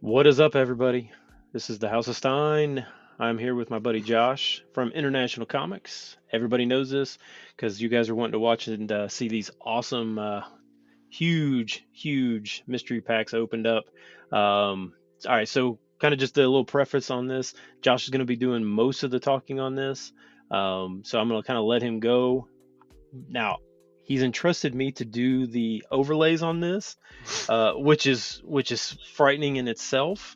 What is up, everybody? This is the House of Stein. I'm here with my buddy Josh from International Comics. Everybody knows this because you guys are wanting to watch and see these awesome, huge mystery packs opened up. All right, so kind of just a little preface on this. Josh is going to be doing most of the talking on this, so I'm going to kind of let him go. Now, he's entrusted me to do the overlays on this, which is frightening in itself,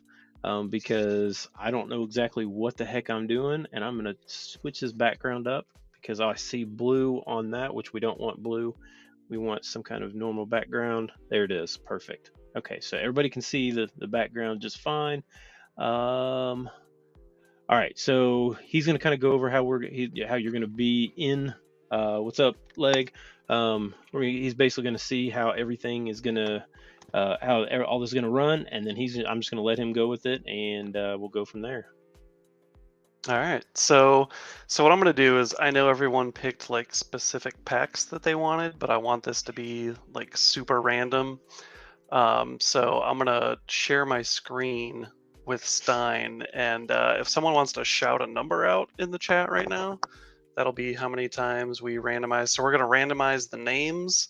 because I don't know exactly what the heck I'm doing, and I'm gonna switch his background up because I see blue on that, which we don't want blue. We want some kind of normal background. There it is, perfect. Okay, so everybody can see the background just fine. All right, so he's gonna kind of go over how you're gonna be in. What's up, leg? He's basically going to see how everything is going to, how all this is going to run, and then I'm just going to let him go with it, and we'll go from there. All right. So what I'm going to do is I know everyone picked like specific packs that they wanted, but I want this to be like super random. So I'm going to share my screen with Stein, and if someone wants to shout a number out in the chat right now, that'll be how many times we randomize. So we're going to randomize the names,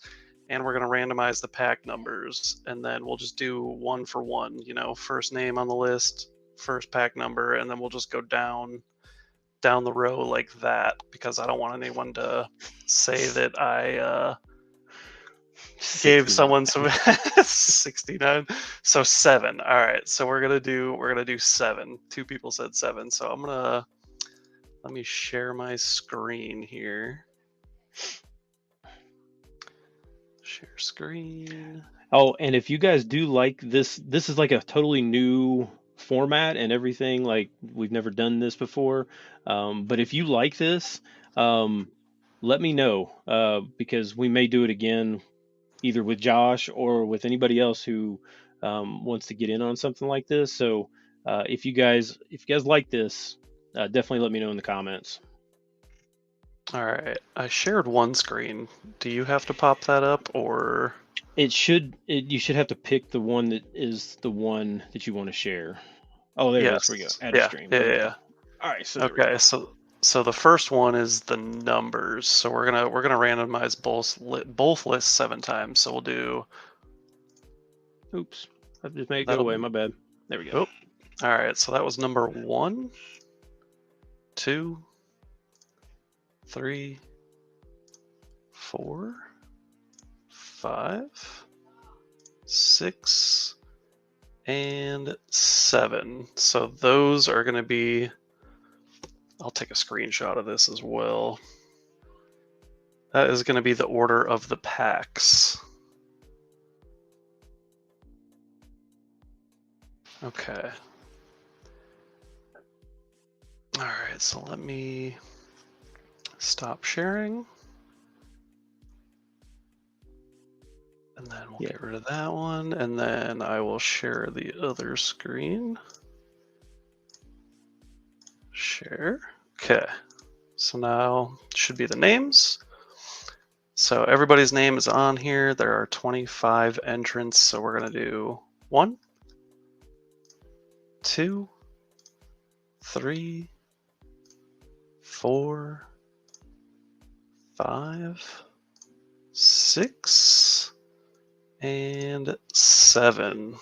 and we're going to randomize the pack numbers, and then we'll just do one for one. You know, first name on the list, first pack number, and then we'll just go down the row like that, because I don't want anyone to say that I gave someone some 69. So 7. All right, so we're gonna do 7. 2 people said 7, so I'm gonna let me share my screen here. Share screen. Oh, and if you guys do like this is like a totally new format and everything. Like, we've never done this before. But if you like this, let me know, because we may do it again, either with Josh or with anybody else who wants to get in on something like this. So if you guys like this, definitely let me know in the comments. All right, I shared one screen. Do you have to pop that up, or you should have to pick the one that is the one that you want to share. Oh, there it is. Here we go. Add a stream. Yeah. All right. So okay, so the first one is the numbers. So we're gonna randomize both lists 7 times. So we'll do. Oops, I just made it go away. My bad. There we go. All right, so that was number 1, 2, 3, 4, 5, 6, and 7. So those are going to be. I'll take a screenshot of this as well. That is going to be the order of the packs. Okay. All right, so let me stop sharing. And then we'll get rid of that one, and then I will share the other screen. Share. Okay. So now should be the names. So everybody's name is on here. There are 25 entrants, so we're going to do 1, 2, 3, 4, 5, 6, and 7.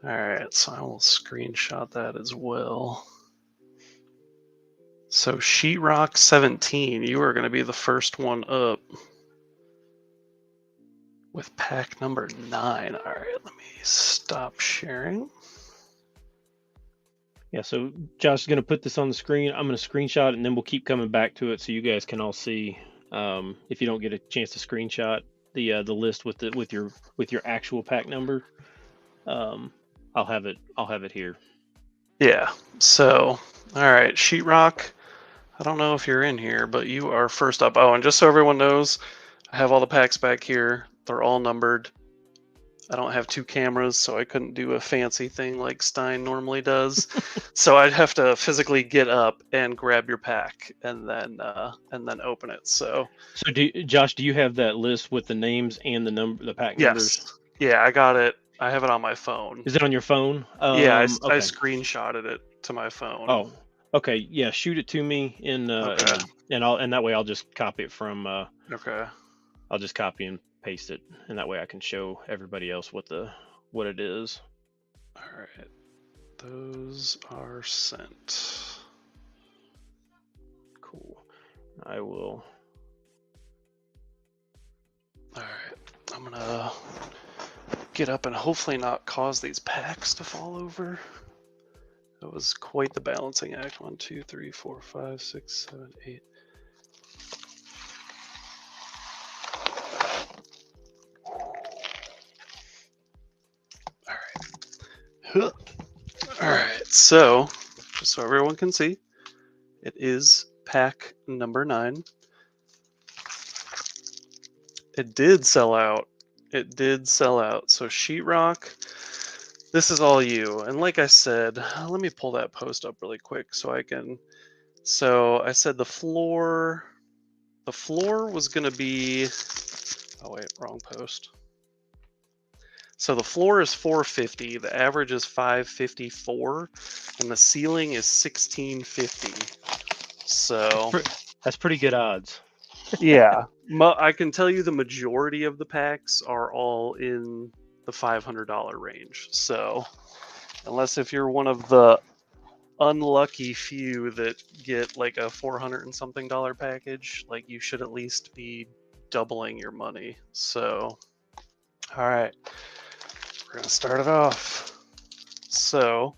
All right, so I will screenshot that as well. So Sheetrock 17, you are going to be the first one up with pack number 9. All right, let me stop sharing. Yeah, so Josh is going to put this on the screen. I'm going to screenshot it, and then we'll keep coming back to it so you guys can all see. If you don't get a chance to screenshot the list with your actual pack number, I'll have it here. Yeah. So, all right, Sheetrock. I don't know if you're in here, but you are first up. Oh, and just so everyone knows, I have all the packs back here. They're all numbered. I don't have 2 cameras, so I couldn't do a fancy thing like Stein normally does. So I'd have to physically get up and grab your pack and then open it. So Josh, do you have that list with the names and the pack numbers? Yes. Yeah, I got it. I have it on my phone. Is it on your phone? Yeah, I Okay. screenshotted it to my phone. Oh, okay. Yeah, shoot it to me Okay. and that way I'll just copy it from Okay. I'll just copy and paste it, and that way I can show everybody else what it is. All right. Those are sent. Cool. I will. All right. I'm gonna get up and hopefully not cause these packs to fall over. That was quite the balancing act. 1, 2, 3, 4, 5, 6, 7, 8. All right. All right. So, just so everyone can see, it is pack number 9. It did sell out. It did sell out. So Sheetrock, this is all you. And like I said, let me pull that post up really quick so I can. So I said the floor was going to be. Oh wait, wrong post. So the floor is 450, the average is 554, and the ceiling is 1650. So That's pretty good odds. yeah, I can tell you the majority of the packs are all in the $500 range. So unless if you're one of the unlucky few that get like a $400 and something package, like you should at least be doubling your money. So all right, we're gonna start it off. So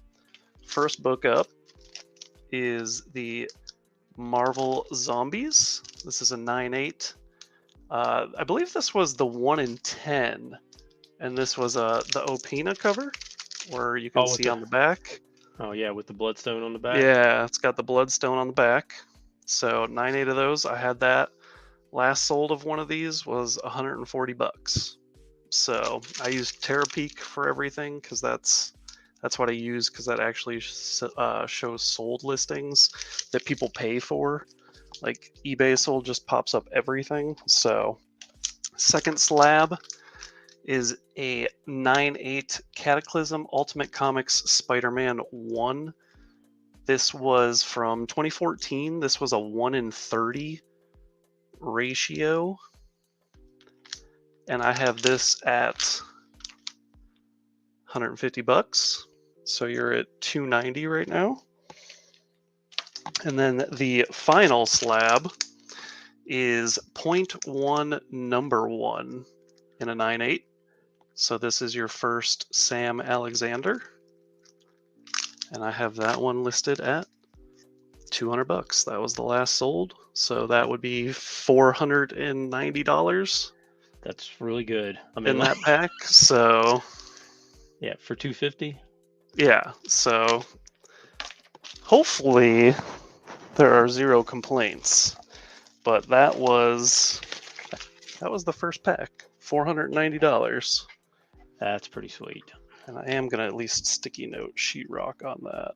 first book up is the Marvel Zombies. This is a 9/8. I believe this was the 1 in 10, and this was the Opina cover, where you can see on the back. Oh yeah, with the bloodstone on the back. Yeah, it's got the bloodstone on the back. So 9/8 of those. I had that. Last sold of one of these was $140. So I used Terapeak for everything because that's what I use, because that actually shows sold listings that people pay for. Like eBay sold just pops up everything. So second slab is a 9/8 Cataclysm Ultimate Comics Spider-Man 1. This was from 2014. This was a 1 in 30 ratio. And I have this at $150. So you're at $290 right now. And then the final slab is 0.1 number 1 in a 9/8. So this is your first Sam Alexander. And I have that one listed at $200. That was the last sold. So that would be $490. That's really good. I mean, in that pack. So yeah, for 250. Yeah. So hopefully there are zero complaints. But that was the first pack. $490. That's pretty sweet. And I am gonna at least sticky note sheetrock on that.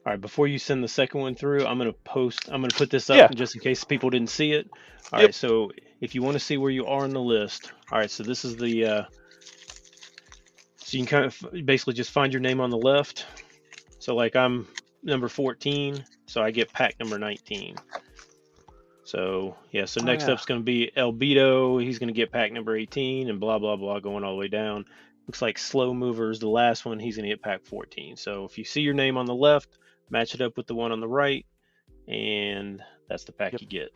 All right, before you send the second one through, I'm gonna put this up just in case people didn't see it. All right, so if you want to see where you are on the list, all right, so this is the so you can kind of basically just find your name on the left. So like I'm number 14, so I get pack number 19. So yeah, so next up's going to be Elbedo. He's going to get pack number 18, and blah blah blah, going all the way down. Looks like Slow Mover's the last one. He's going to get pack 14. So if you see your name on the left, match it up with the one on the right, and that's the pack you get.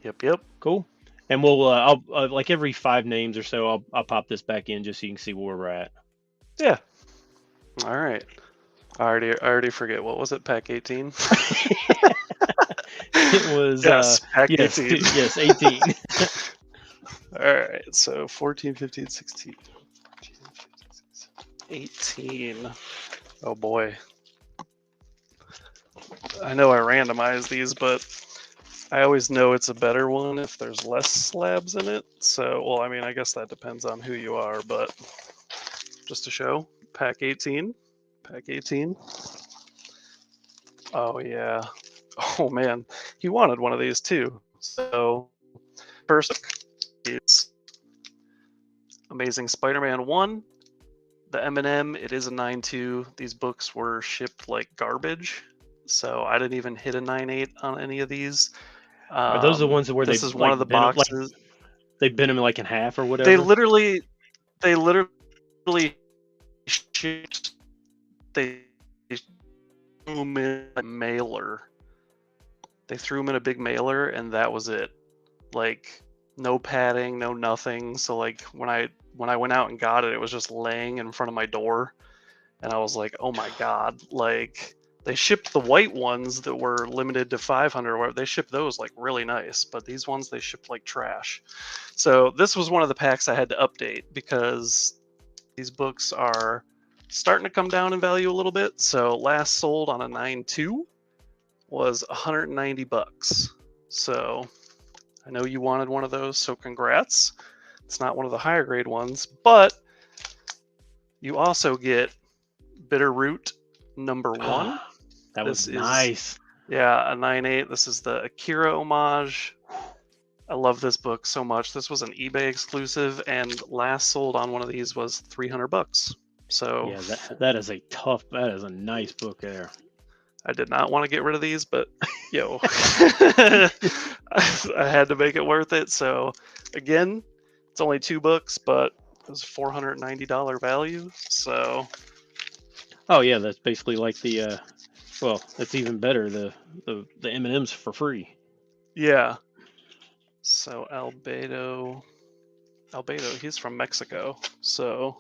Yep. Cool. And we'll I'll like every 5 names or so, I'll pop this back in just so you can see where we're at. Yeah. All right. I already forget, what was it? Pack 18. It was pack 18. Yes, 18. All right. So 14, 15, 16, 18. Oh boy. I know I randomized these, but I always know it's a better one if there's less slabs in it. So, well, I mean, I guess that depends on who you are, but just to show, pack 18. Pack 18. Oh, yeah. Oh, man. He wanted one of these, too. So, first is Amazing Spider-Man 1, the M&M, it is a 9.2. These books were shipped like garbage, so I didn't even hit a 9.8 on any of these. Are those the ones where they This is one like of the bent them, like boxes. they bent them like in half or They whatever? literally shipped, they threw them in a mailer. They threw them in a big mailer, and that was it. Like, no padding, no nothing. So like when I went out and got it, it was just laying in front of my door, and I was like, oh my god! Like, they shipped the white ones that were limited to 500. Or they shipped those like really nice, but these ones they shipped like trash. So this was one of the packs I had to update because these books are starting to come down in value a little bit. So last sold on a 9.2 was 190 bucks. So I know you wanted one of those, so congrats. It's not one of the higher grade ones, but you also get Bitterroot number 1. That was This nice. is, yeah, a 9.8. This is the Akira homage. I love this book so much. This was an eBay exclusive, and last sold on one of these was 300 bucks. So yeah, that is that is a nice book there. I did not want to get rid of these, but yo, I had to make it worth it. So again, it's only 2 books, but it was $490 value. So Oh yeah, that's basically like the well, it's even better. The M&Ms for free. yeah. So Albedo, he's from Mexico. So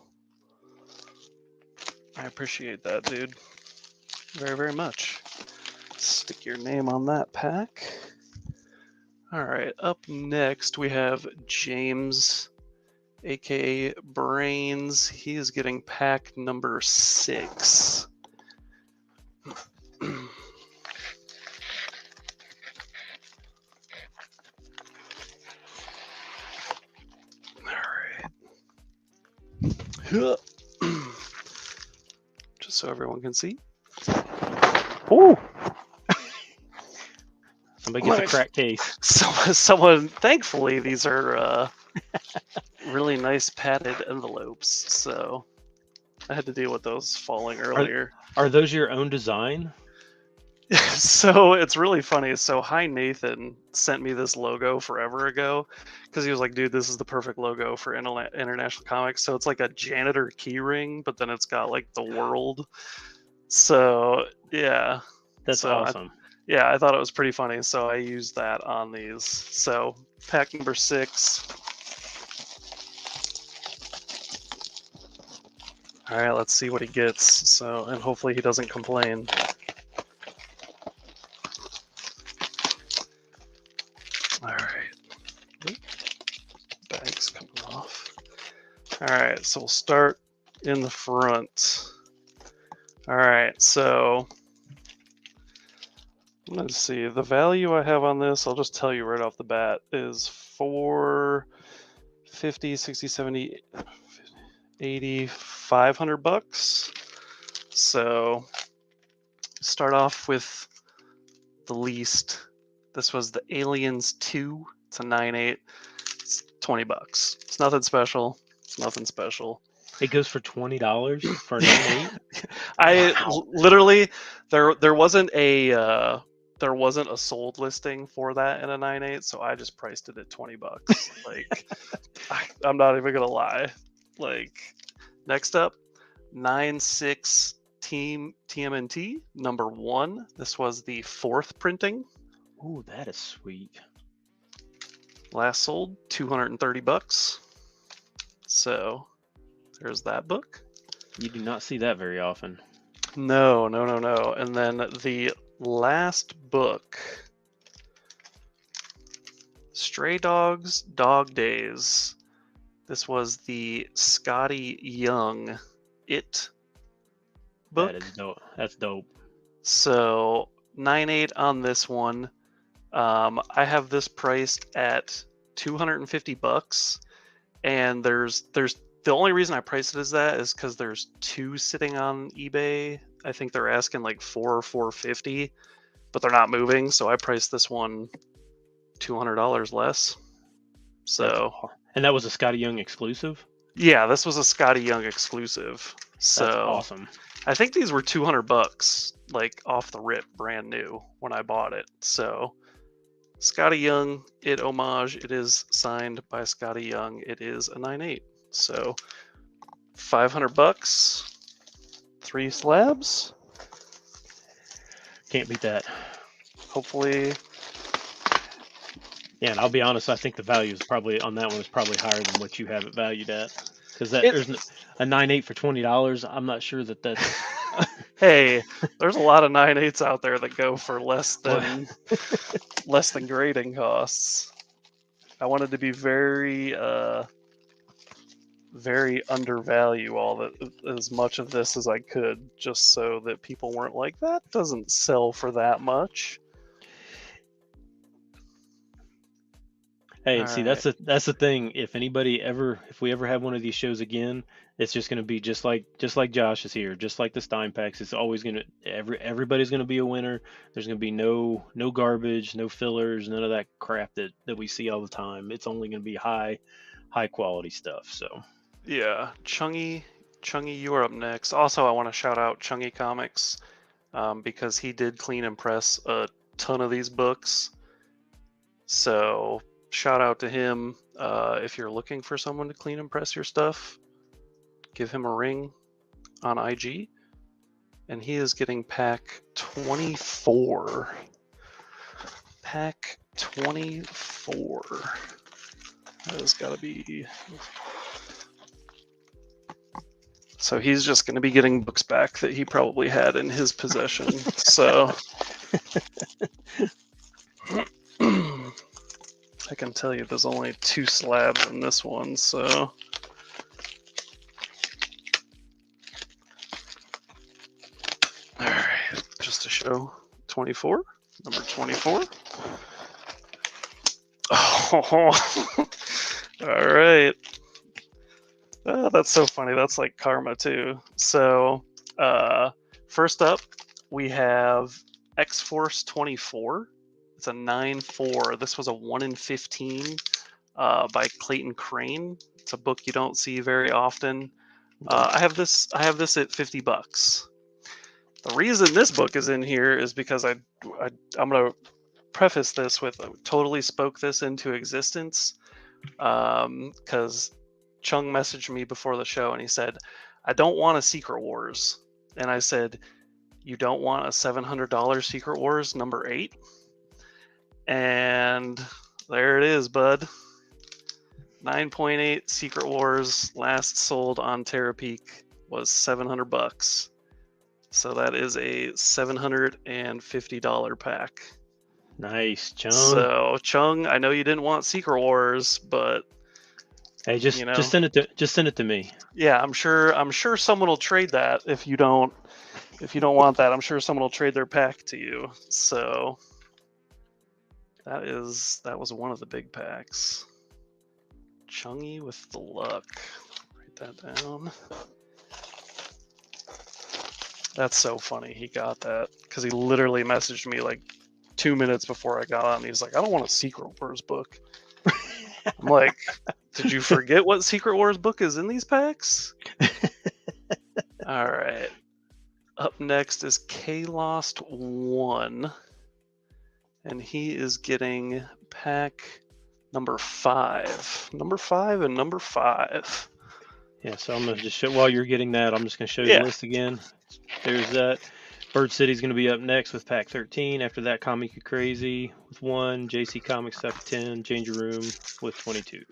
I appreciate that, dude, very, very much. Stick your name on that pack. All right, up next we have James, aka Brains. He is getting pack number 6. All right. Just so everyone can see. Ooh. Somebody gets a crack case. Someone, thankfully, these are really nice padded envelopes, so I had to deal with those falling earlier. Are those your own design? So it's really funny. So Hi Nathan sent me this logo forever ago because he was like, dude, this is the perfect logo for International Comics. So it's like a janitor keyring, but then it's got like the world. So yeah. That's awesome. I thought it was pretty funny. So I used that on these. So pack number 6. All right, let's see what he gets. So, and hopefully he doesn't complain. All right. Bag's coming off. All right, so we'll start in the front. All right, so let's see. The value I have on this, I'll just tell you right off the bat, is 450, 60, 70, 80, 500 bucks. So start off with the least. This was the Aliens 2. It's a 9.8. It's 20 bucks. It's nothing special. It's nothing special. It goes for $20 for a 9.8. Literally, there wasn't a sold listing for that in a 9.8, so I just priced it at 20 bucks. Like, I'm not even gonna lie. Like, next up, 9.6 TMNT number 1. This was the 4th printing. Ooh, that is sweet. Last sold 230 bucks. So there's that book. You do not see that very often. No. And then the last book, Stray Dogs Dog Days. This was the Scotty Young It book. That is dope. That's dope. So 9.8 on this one. I have this priced at 250 bucks, and there's the only reason I priced it as that is because there's 2 sitting on eBay. I think they're asking like $450, but they're not moving, so I priced this one $200 less. So, and that was a Scotty Young exclusive. Yeah, this was a Scotty Young exclusive. That's So awesome. I think these were $200, like off the rip, brand new when I bought it. So Scotty Young, it homage. It is signed by Scotty Young. It is a 9.8. So $500, 3 slabs. Can't beat that. Hopefully, Yeah, and I'll be honest, I think the value is probably on that one is probably higher than what you have it valued at. Because it. there's a 9.8 for $20. I'm not sure that that's Hey, there's a lot of 9.8s out there that go for less well, than grading costs. I wanted to be very undervalue all that as much of this as I could, just so that people weren't like, that doesn't sell for that much. Hey, All and see right. that's the thing. If we ever have one of these shows again, it's just gonna be just like Josh is here, just like the Stein packs. It's always gonna everybody's gonna be a winner. There's gonna be no garbage, no fillers, none of that crap that we see all the time. It's only gonna be high quality stuff. So Yeah, Chungy, you are up next. Also, I want to shout out Chungy Comics because he did clean and press a ton of these books. So shout out to him. If you're looking for someone to clean and press your stuff, give him a ring on IG. And he is getting pack 24. Pack 24. That has got to be. So he's just going to be getting books back that he probably had in his possession. So I can tell you there's only 2 slabs in this one. So all right, just to show 24, number 24. Oh, all right. Oh, that's so funny. That's like karma too. So, first up, we have X Force 24. It's a 9.4. This was a 1 in 15 by Clayton Crane. It's a book you don't see very often. I have this at $50. The reason this book is in here is because I'm gonna preface this with totally spoke this into existence because Chung messaged me before the show and he said, I don't want a Secret Wars. And I said, you don't want a $700 Secret Wars number 8? And there it is, bud. 9.8 Secret Wars, last sold on Terapeak, was $700. So that is a $750 pack. nice, Chung. So Chung, I know you didn't want Secret Wars, but Hey, just send it to me. Yeah, I'm sure someone will trade that if you don't want that. I'm sure someone will trade their pack to you. So that was one of the big packs. Chungy with the luck. Write that down. That's so funny. He got that because he literally messaged me like 2 minutes before I got on. He's like, I don't want a Secret Wars book. I'm like, did you forget what Secret Wars book is in these packs? All right. Up next is K Lost 1. And he is getting pack number 5. Number 5 and number 5. Yeah, so I'm gonna just show while you're getting that, I'm just gonna show you the list again. There's that. Bird City's gonna be up next with pack 13. After that, Comic You Crazy with 1, JC Comics stuff 10, Danger Room with 22.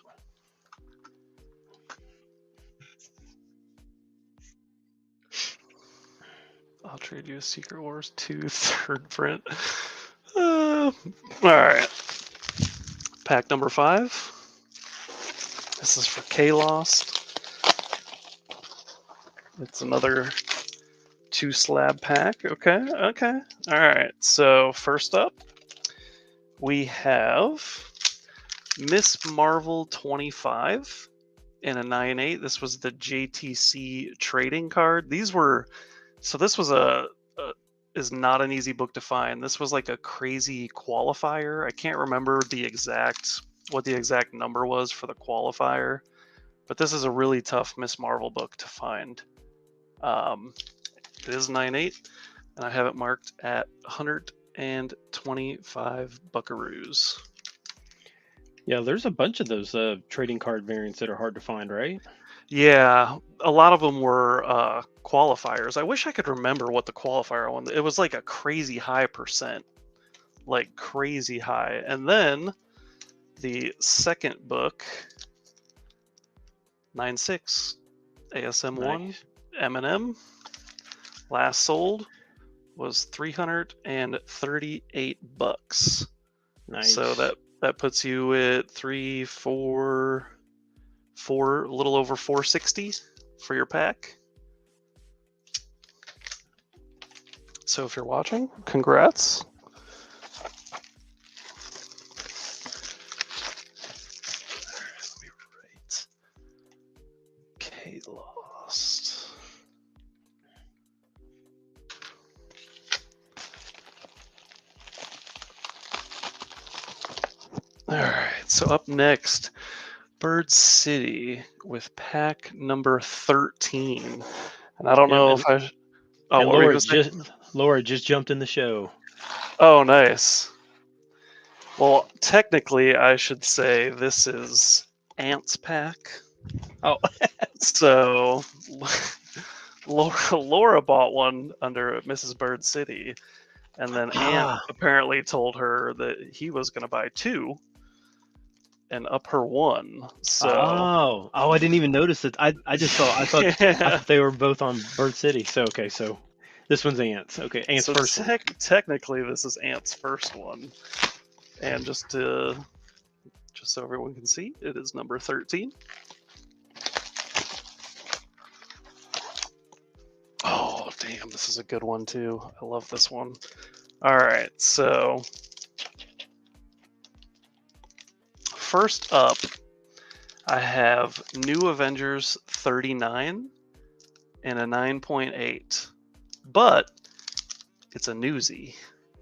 I'll trade you a Secret Wars 2 third print. All right. Pack number 5. This is for K Lost. It's another 2 slab pack. Okay. All right. So first up, we have Miss Marvel 25 in a 9.8. This was the JTC trading card. This was is not an easy book to find. This was like a crazy qualifier. I can't remember what the exact number was for the qualifier, But this is a really tough Miss Marvel book to find. It is 9.8, and I have it marked at 125 buckaroos. Yeah, there's a bunch of those trading card variants that are hard to find, right? Yeah, a lot of them were qualifiers. I wish I could remember what the qualifier one. It was like a crazy high percent, like crazy high. And then the second book, 9.6, ASM1, Nice. M&M, last sold was $338. Nice. So that puts you at a little over 460 for your pack. So if you're watching, congrats. Let me write. Okay, lost. All right, so up next, Bird City with pack number 13. And I don't know if I... Oh, and what were you going to say? Laura just jumped in the show. Oh, nice. Well, technically, I should say this is Ant's pack. Oh. So Laura bought one under Mrs. Bird City, and then Ant apparently told her that he was going to buy two and up her one. So I didn't even notice it. I thought they were both on Bird City. So okay, so this one's Ant's. Okay, Ant's so first one. Technically, this is Ant's first one, and just so everyone can see, it is number 13. Oh, damn, this is a good one, too. I love this one. All right, so first up, I have New Avengers 39 and a 9.8, but it's a newsie.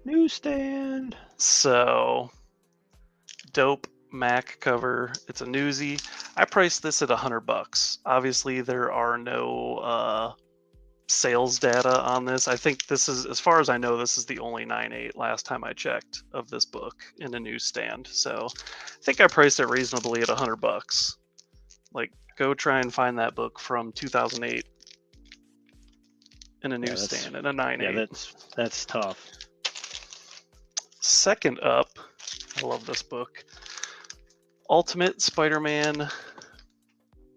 Newsstand. So, dope Mac cover. It's a newsie. I priced this at $100. Obviously, there are no sales data on this. I think this is, as far as I know, this is the only 9.8 last time I checked of this book in a newsstand. So I think I priced it reasonably at $100. Like, go try and find that book from 2008 in a newsstand at a 9.8. Yeah, that's tough. Second up, I love this book. Ultimate Spider-Man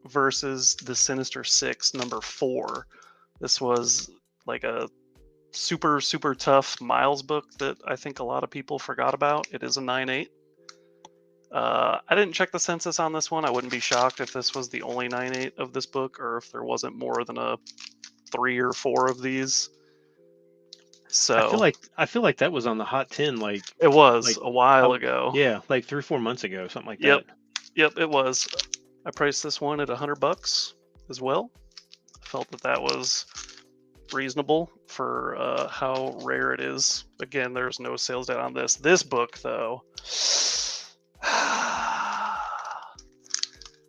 versus the Sinister Six, number 4. This was like a super, super tough Miles book that I think a lot of people forgot about. It is a 9.8. I didn't check the census on this one. I wouldn't be shocked if this was the only 9.8 of this book, or if there wasn't more than a 3 or 4 of these. So I feel like that was on the Hot 10 like it was a while ago. Yeah, like 3 or 4 months ago, something like that. Yep, it was. I priced this one at $100 as well. Felt that was reasonable for how rare it is. Again, there's no sales data on this. This book, though,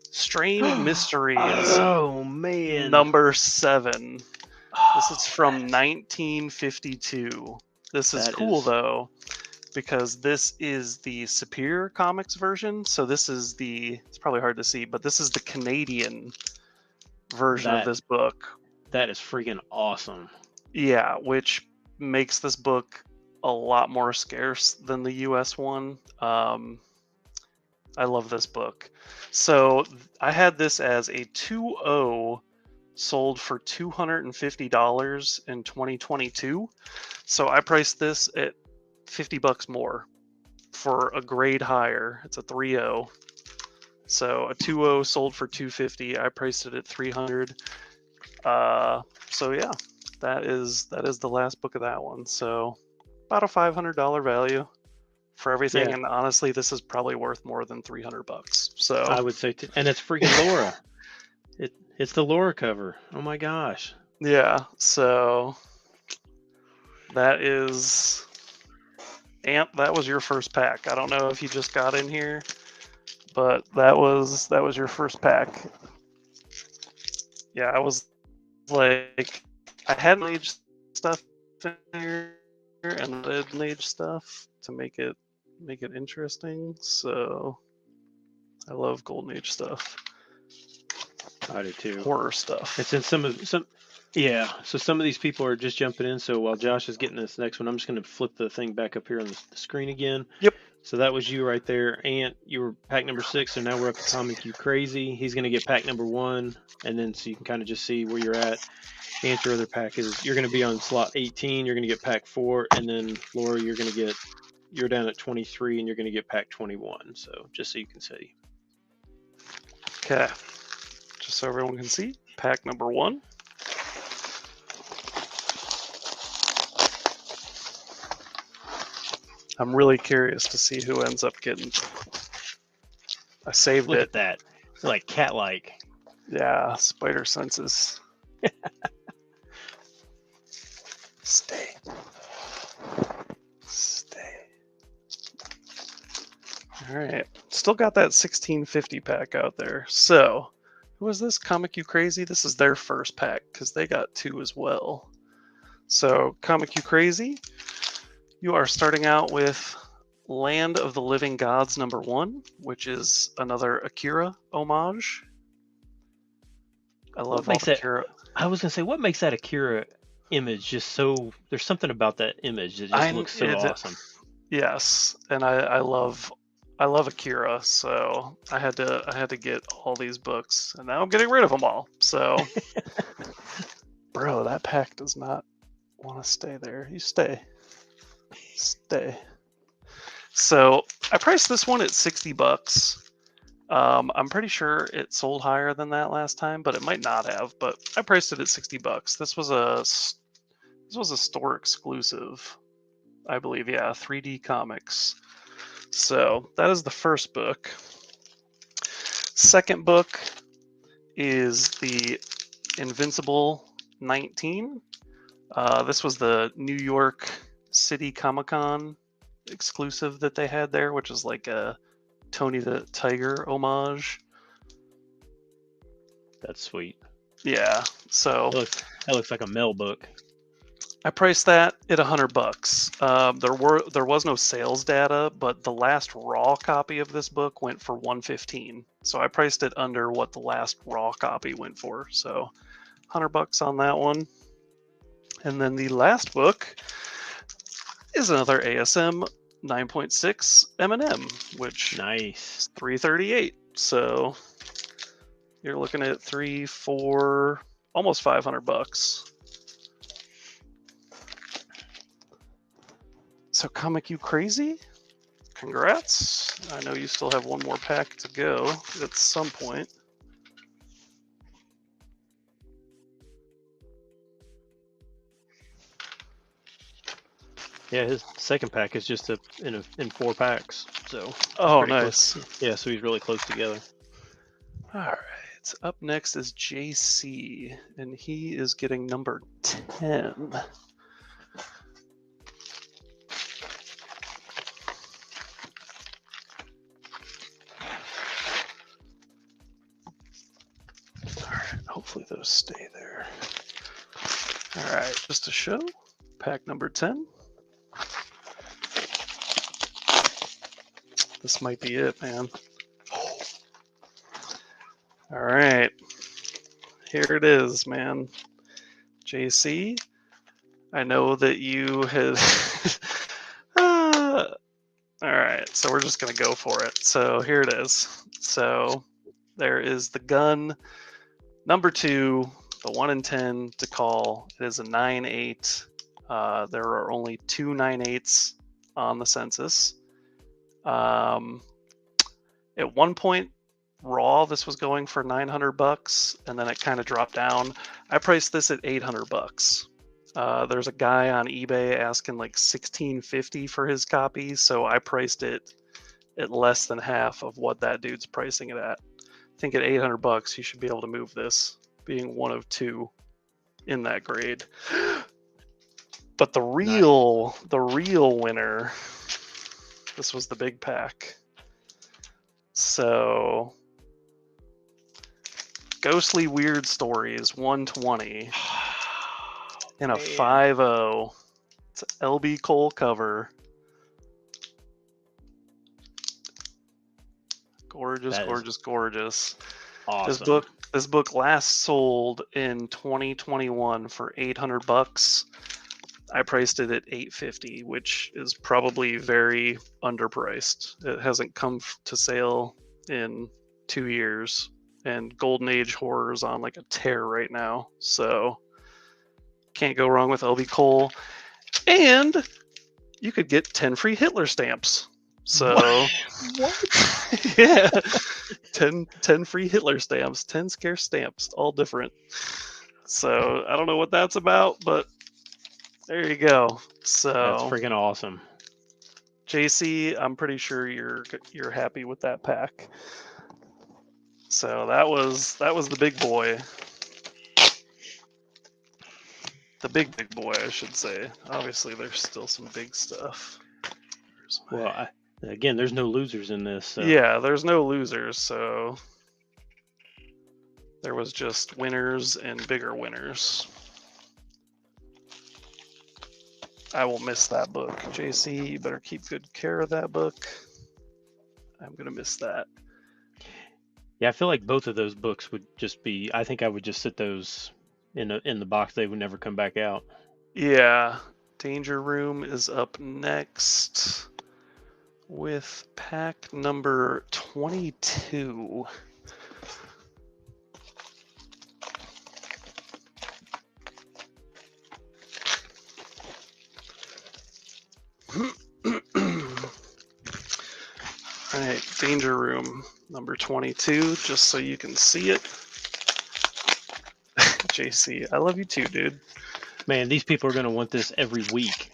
Strange Mysteries. Oh man, number 7. This is from 1952. This is cool though, because this is the Superior Comics version. So this is it's probably hard to see, but this is the Canadian version of this book. That is freaking awesome. Yeah, which makes this book a lot more scarce than the US one. I love this book. So I had this as a 2.0 sold for $250 in 2022. So I priced this at $50 more for a grade higher. It's a 3.0. So a 2.0 sold for $250. I priced it at $300. So yeah, that is the last book of that one. So about a $500 value for everything. Yeah. And honestly, this is probably worth more than $300. So I would say, and it's freaking Laura. It's the Laura cover. Oh my gosh. Yeah. So that is, Ant, that was your first pack. I don't know if you just got in here, but that was your first pack. Yeah, I was like, I had age stuff in here and middle age stuff to make it interesting. So I love golden age stuff, I do too. horror stuff. And since yeah, so some of these people are just jumping in. So while Josh is getting this next one, I'm just going to flip the thing back up here on the screen again. Yep. So that was you right there, Ant. You were pack number 6. So now we're up to Comic You Crazy. He's going to get pack number 1, and then so you can kind of just see where you're at. Ant, your other pack is you're going to be on slot 18. You're going to get pack 4, and then Laura, you're down at 23, and you're going to get pack 21. So just so you can see. Okay. Just so everyone can see, pack number 1. I'm really curious to see who ends up getting. I saved Look it. at that, like cat-like. Yeah, spider senses. Stay. All right, still got that 1650 pack out there. So, who was this? Comic You Crazy? This is their first pack because they got 2 as well. So, Comic You Crazy, you are starting out with Land of the Living Gods number 1, which is another Akira homage. I love all Akira. I was gonna say, what makes that Akira image just so? There's something about that image that just looks so awesome. Yes, and I love Akira, so I had to get all these books, and now I'm getting rid of them all. So, bro, that pack does not want to stay there. You stay. So I priced this one at $60. I'm pretty sure it sold higher than that last time, but it might not have. But I priced it at $60. This was a store exclusive, I believe. Yeah, 3D Comics. So that is the first book. Second book is the Invincible 19. This was the New York City Comic Con exclusive that they had there, which is like a Tony the Tiger homage. That's sweet. Yeah, so that looks like a mail book. I priced that at $100. There was no sales data, but the last raw copy of this book went for $115. So I priced it under what the last raw copy went for. So $100 on that one. And then the last book is another ASM 9.6 M&M, which nice, is $338. So you're looking at $300, $400, almost $500. So Comic You Crazy, congrats. I know you still have one more pack to go at some point. Yeah, his second pack is just in 4 packs. So oh, nice. Yeah, so he's really close together. All right. Up next is JC, and he is getting number 10. Hopefully those stay there. All right, just to show, pack number 10. This might be it, man. All right, here it is, man. JC, I know that you had... all right, so we're just going to go for it. So here it is. So there is the gun. Number 2, the 1 in 10 to call. It is a 9.8. There are only 2 9.8s on the census. At one point, raw, this was going for $900, and then it kind of dropped down. I priced this at $800. There's a guy on eBay asking like $16.50 for his copy, so I priced it at less than half of what that dude's pricing it at. I think at $800 you should be able to move this, being one of 2 in that grade. But the real winner, this was the big pack. So Ghostly Weird Stories 120 in a Man. 5.0. It's an LB Cole cover. Gorgeous, That is gorgeous, gorgeous. awesome. This book last sold in 2021 for $800. I priced it at $850, which is probably very underpriced. It hasn't come to sale in 2 years, and Golden Age horror is on like a tear right now. So can't go wrong with LB Cole, and you could get 10 free Hitler stamps. So What? yeah, 10 free Hitler stamps, 10 scarce stamps, all different. So I don't know what that's about, but there you go. So That's freaking awesome. JC, I'm pretty sure you're happy with that pack. So that was the big boy. The big boy, I should say. Obviously, there's still some big stuff. Well, again, there's no losers in this. So. Yeah, there's no losers, so there was just winners and bigger winners. I will miss that book. JC, you better keep good care of that book. I'm going to miss that. Yeah, I feel like both of those books would just be. I think I would just sit those in the box. They would never come back out. Yeah, Danger Room is up next with pack number 22. All right, Danger Room number 22, just so you can see it. JC, I love you too, dude. Man, these people are going to want this every week.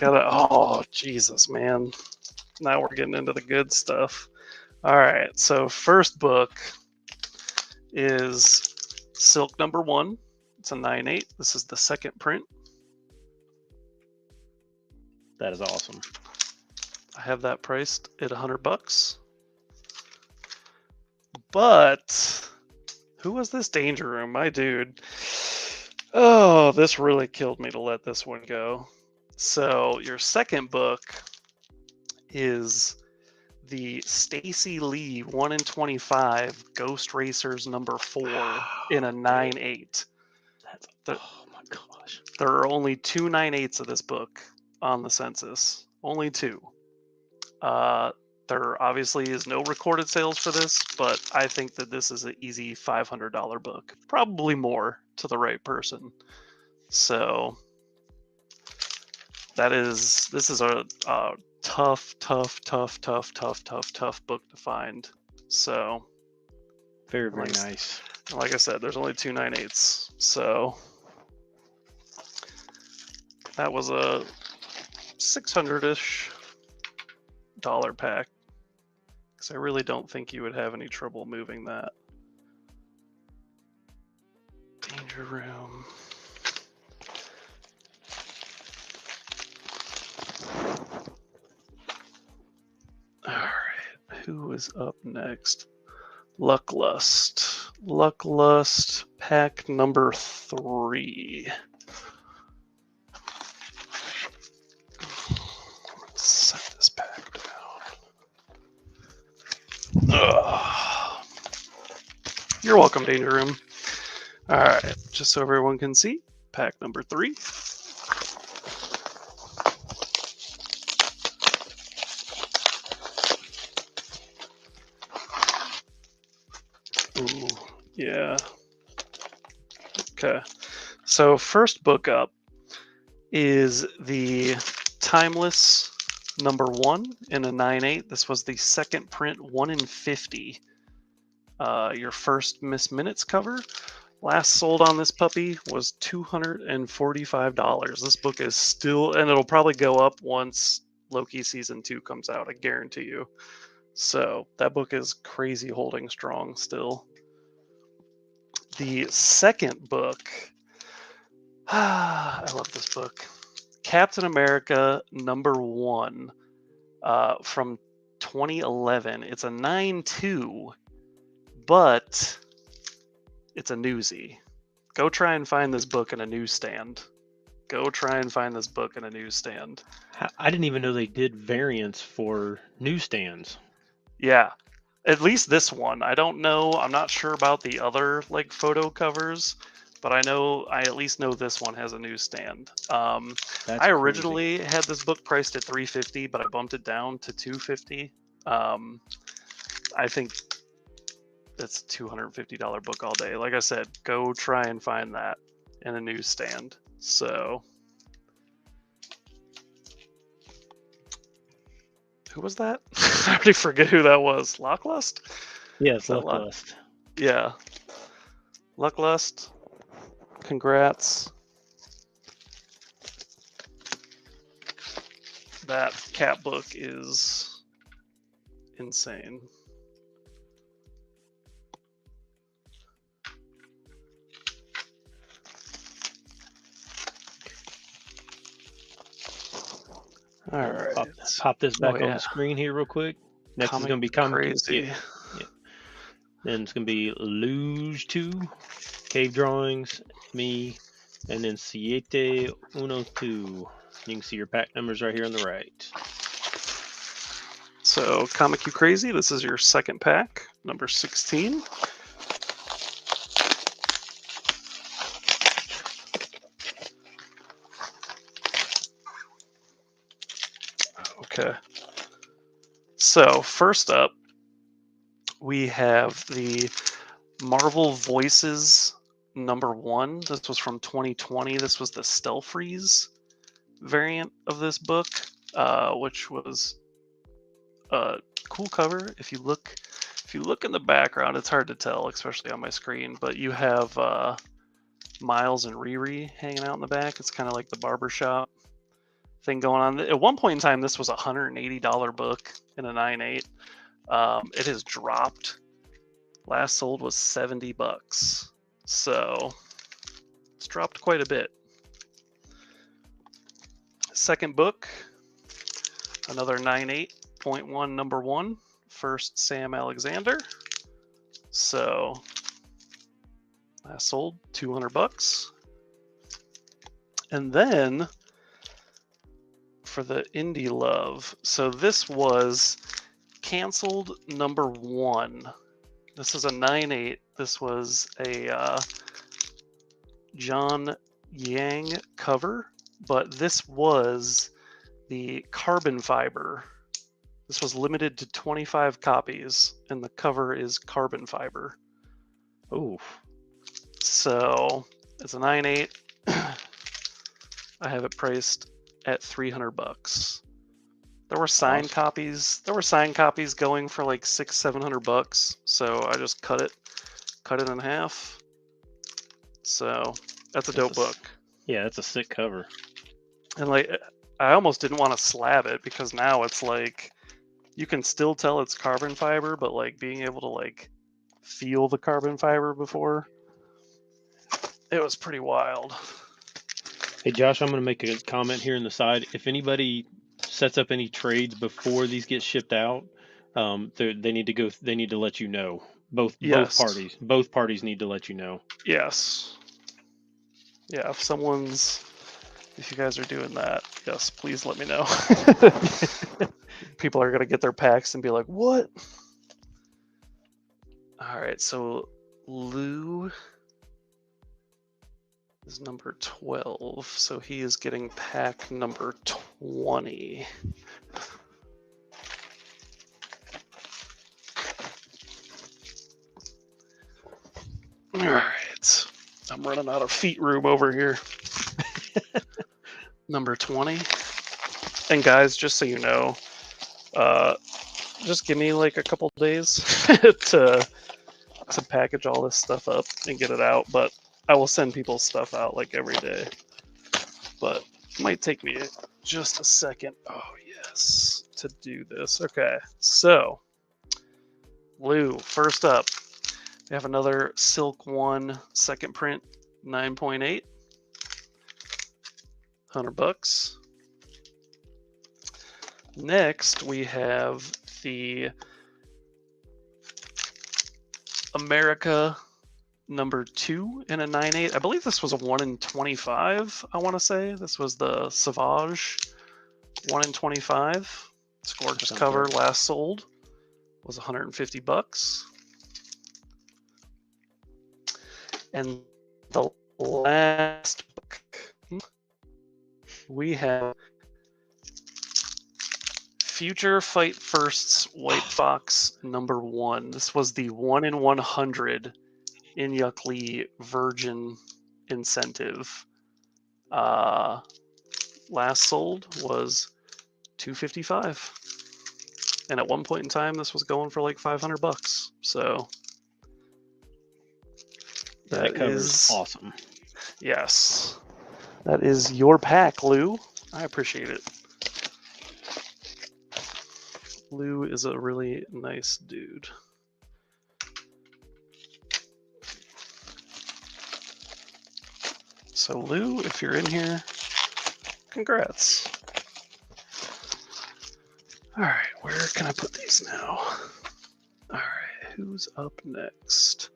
Oh, Jesus, man. Now we're getting into the good stuff. All right, so first book is Silk number 1. It's a 9/8. This is the second print. That is awesome. I have that priced at $100. But who was this Danger Room? My dude. Oh, this really killed me to let this one go. So your second book is the Stacy Lee 1 in 25 Ghost Racers number 4 in a 9/8. Oh my gosh. There are only 2 9/8s of this book on the census. Only 2. There obviously is no recorded sales for this, but I think that this is an easy $500 book. Probably more to the right person. So this is a tough book to find. So very nice. Like I said, there's only 2 9/8s. So that was a $600-ish pack. Because I really don't think you would have any trouble moving that. Danger Room. Alright, who is up next? Lucklust. Lucklust, pack number 3. Set this pack down. Ugh. You're welcome, Danger Room. Alright, just so everyone can see, pack number 3. Ooh, yeah. Okay. So first book up is the Timeless number 1 in a 9/8. This was the second print, 1 in 50. Your first Miss Minutes cover. Last sold on this puppy was $245. This book is still, and it'll probably go up once Loki season 2 comes out, I guarantee you. So that book is crazy holding strong still. The second book, I love this book. Captain America number 1 from 2011. It's a 9/2 but it's a newsie. Go try and find this book in a newsstand. Go try and find this book in a newsstand. I didn't even know they did variants for newsstands. Yeah, at least this one. I don't know. I'm not sure about the other like photo covers, but I at least know this one has a newsstand. That's I crazy. originally had this book priced at $350, but I bumped it down to $250. I think it's a $250 book all day. Like I said, go try and find that in a newsstand. So, who was that? I already forget who that was. Locklust? Yes, That Lucklust. Yeah. Lucklust. Congrats. That cat book is insane. All right. Pop this back on the screen here real quick. Next is going to be Crazy. Yeah. Then it's going to be Luge 2, Cave Drawings, me, and then Siete Uno 2. You can see your pack numbers right here on the right. So, Comic You Crazy, this is your second pack, number 16. Okay. So, first up, we have the Marvel Voices number 1. This was from 2020. This was the Stealth-Freeze variant of this book, which was a cool cover. If you look in the background, it's hard to tell, especially on my screen, but you have Miles and Riri hanging out in the back. It's kind of like the barbershop thing going on. At one point in time, this was a $180 book in a 9.8. It has dropped. Last sold was $70, so it's dropped quite a bit. Second book, another 9.8.1 number 1, first Sam Alexander. So last sold $200. And then for the Indie Love, so this was canceled number 1. This is a 9.8. This was a John Yang cover, but this was the carbon fiber. This was limited to 25 copies, and the cover is carbon fiber. Oh. So it's a 9.8. I have it priced at $300. There were signed copies. There were signed copies going for like $600-700. So I just cut it in half. So that's a dope book. Yeah, that's a sick cover. And like, I almost didn't want to slab it because now it's like you can still tell it's carbon fiber, but like being able to like feel the carbon fiber before, it was pretty wild. Hey Josh, I'm going to make a comment here in the side. If anybody sets up any trades before these get shipped out, they need to let you know. Both parties need to let you know. Yes. Yeah, if you guys are doing that, yes, please let me know. People are going to get their packs and be like, what? All right, so Lou is number 12, so he is getting pack number 20. All right, I'm running out of feet room over here. Number 20. And guys, just so you know, just give me like a couple days to package all this stuff up and get it out, but I will send people's stuff out like every day. But it might take me just a second. Oh, yes, to do this. Okay, so Lou, first up, we have another Silk 1 second print 9.8. $100. Next, we have the America number 2 in a 9/8. I believe this was a 1 in 25. I want to say this was the Sauvage 1 in 25. It's a gorgeous cover. Right. Last sold was $150. And the last book we have Future Fight First's White Fox number 1. This was the 1 in 100 in Yuckly Virgin incentive. Last sold was $255, and at one point in time, this was going for like $500. So that cover is awesome. Yes, that is your pack, Lou. I appreciate it. Lou is a really nice dude. So Lou, if you're in here, congrats. All right, where can I put these now? All right, who's up next?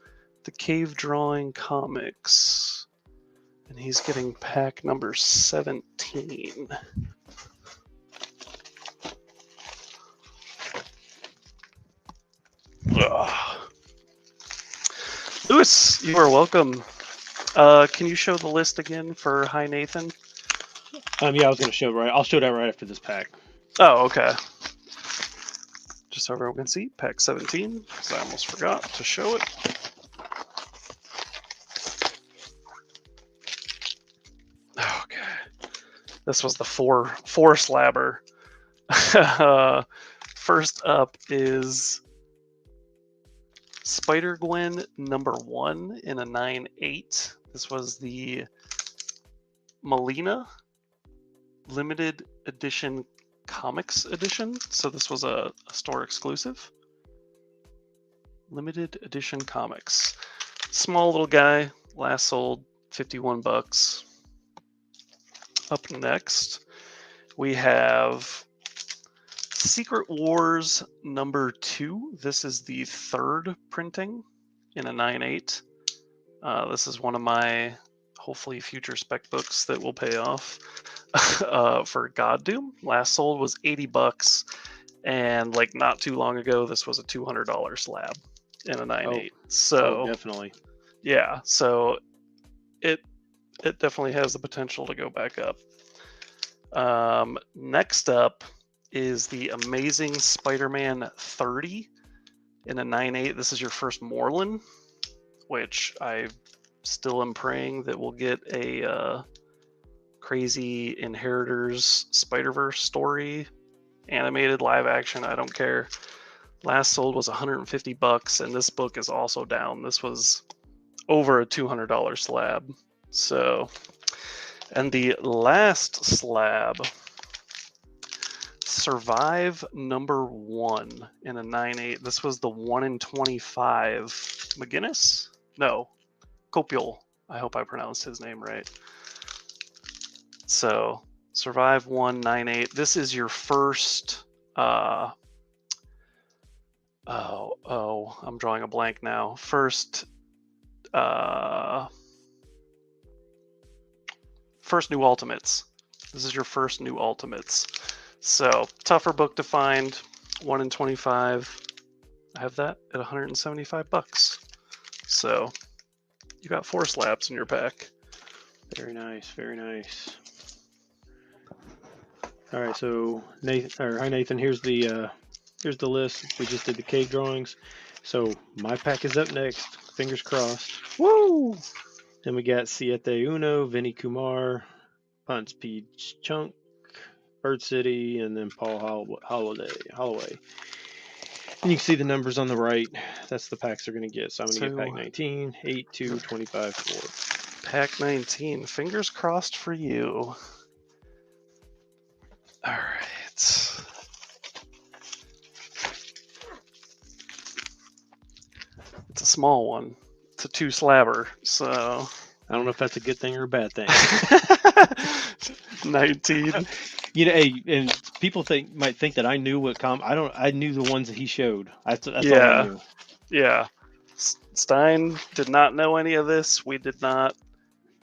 The Cave Drawing Comics. And he's getting pack number 17. Ugh. Lewis, you are welcome. Can you show the list again for Hi Nathan? Yeah, I was gonna show I'll show that right after this pack. Oh, okay. Just so everyone can see, pack 17, because I almost forgot to show it. Okay. This was the four slabber. First up is Spider-Gwen number 1 in a 9/8. This was the Melina limited edition comics edition. So this was a store exclusive. Limited edition comics. Small little guy, last sold $51. Up next, we have Secret Wars number 2. This is the 3rd printing in a 9/8. This is one of my hopefully future spec books that will pay off. For God Doom, last sold was $80, and like not too long ago, this was a $200 slab in a 9/8. So definitely, yeah. So it definitely has the potential to go back up. Next up is the Amazing Spider-Man 30 in a 9/8. This is your first Moreland, which I still am praying that we'll get a crazy Inheritors Spider-Verse story, animated, live action, I don't care. Last sold was $150, and this book is also down. This was over a $200 slab. So, and the last slab, Survive number 1 in a 9/8. This was the 1 in 25. McGinnis? No, Copiol. I hope I pronounced his name right. So, Survive 1 9/8. This is your first. I'm drawing a blank now. First new Ultimates. This is your first new Ultimates. So, tougher book to find. 1 in 25. I have that at $175. So, you got 4 slabs in your pack. Very nice, very nice. All right, so hi Nathan. Here's the list. We just did the cave drawings, so my pack is up next. Fingers crossed. Woo! Then we got Siete Uno, Vinny Kumar, Ponce P. Chunk, Bird City, and then Paul Holloway. And you can see the numbers on the right. That's the packs they're going to get. So I'm going to get pack 19, 8, 2, 25, 4. Pack 19. Fingers crossed for you. All right. It's a small one. It's a 2 slabber. So I don't know if that's a good thing or a bad thing. 19. You know, hey, and people might think that I knew what I knew the ones that he showed. That's all I knew. Yeah. Stein did not know any of this. We did not.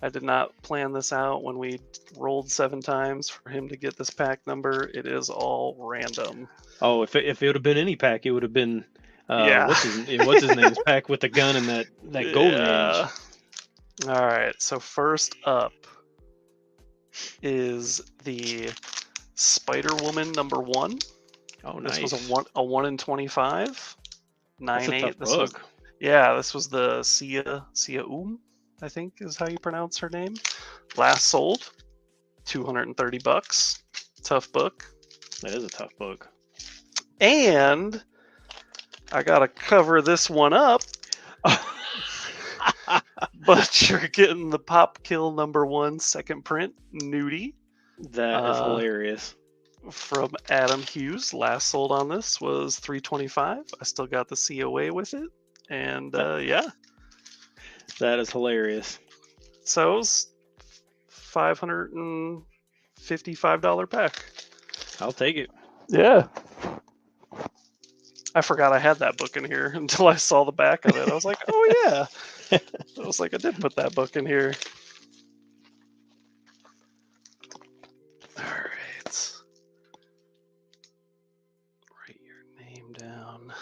I did not plan this out when we rolled 7 times for him to get this pack number. It is all random. Oh, if it would have been any pack, it would have been Yeah. what's his name's pack with the gun and that golden Yeah. age. All right. So first up is the Spider-Woman number 1. Oh, This nice. was a 1 in 25. That's a 9/8. tough This was book. this was the Sia I think is how you pronounce her name. Last sold $230. Tough book. That is a tough book. And I gotta cover this one up. But you're getting the Pop Kill number 1 second print nudie. That is hilarious. From Adam Hughes. Last sold on this was $325. I still got the COA with it. And yeah. That is hilarious. So it was $555 pack. I'll take it. Yeah. I forgot I had that book in here until I saw the back of it. I was like, oh yeah. I was like, I did put that book in here. All right. Write your name down.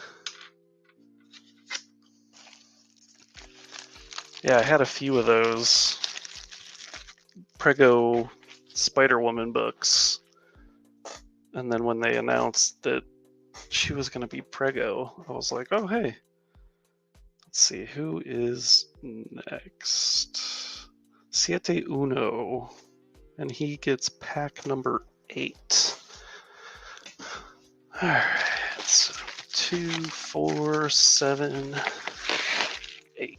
Yeah, I had a few of those Prego Spider-Woman books. And then when they announced that she was going to be Prego, I was like, oh, hey. Let's see, who is next? Siete Uno. And he gets pack number 8. All right, so 2, 4, 7, 8.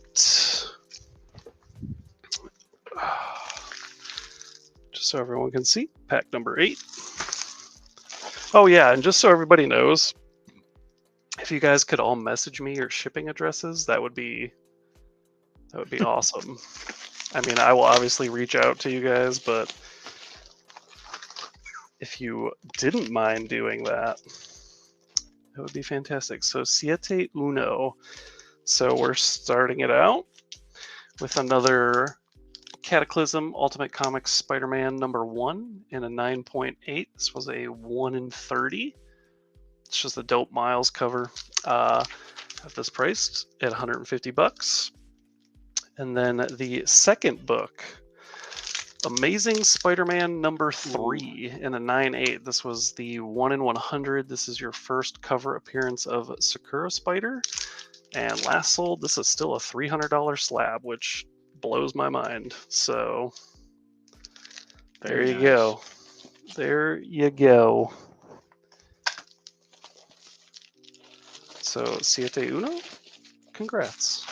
Just so everyone can see, pack number 8. Oh yeah, and just so everybody knows, if you guys could all message me your shipping addresses, that would be awesome. I mean, I will obviously reach out to you guys, but if you didn't mind doing that, that would be fantastic. So Siete Uno. So we're starting it out with another Cataclysm Ultimate Comics Spider-Man number 1 in a 9.8. This was a 1 in 30. It's just a dope Miles cover. Have this priced at $150. And then the second book, Amazing Spider-Man number 3 in a 9.8. This was the 1 in 100. This is your first cover appearance of Sakura Spider. And last sold, this is still a $300 slab, which blows my mind. So there you go. There you go. So Siete Uno, congrats.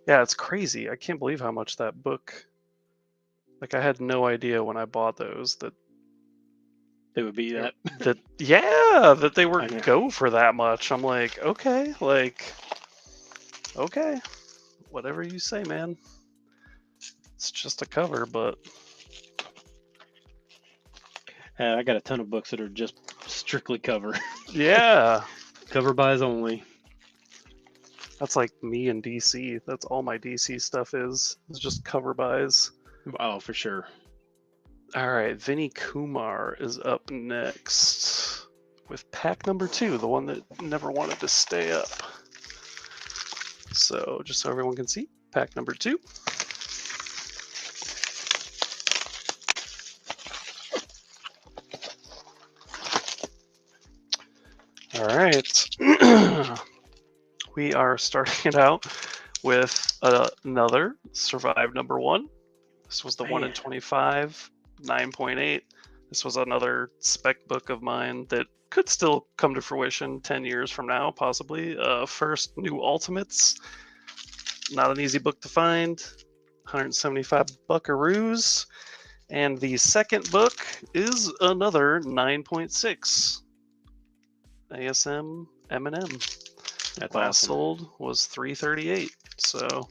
Yeah, it's crazy. I can't believe how much that book. Like, I had no idea when I bought those that It would be that. that they were go for that much. I'm like, okay, whatever you say, man. It's just a cover, but I got a ton of books that are just strictly cover. Yeah. Cover buys only. That's like me and DC. That's all my DC stuff is. It's just cover buys. Oh, for sure. All right, Vinny Kumar is up next with pack number 2, the one that never wanted to stay up. So just so everyone can see, pack number 2. All right. We are starting it out with another Survive number 1. This was the 1 in 25, 9.8. This was another spec book of mine that could still come to fruition 10 years from now, possibly. First New Ultimates. Not an easy book to find. 175 buckaroos. And the second book is another 9.6. ASM M&M. That's Last awesome. sold was $338. So,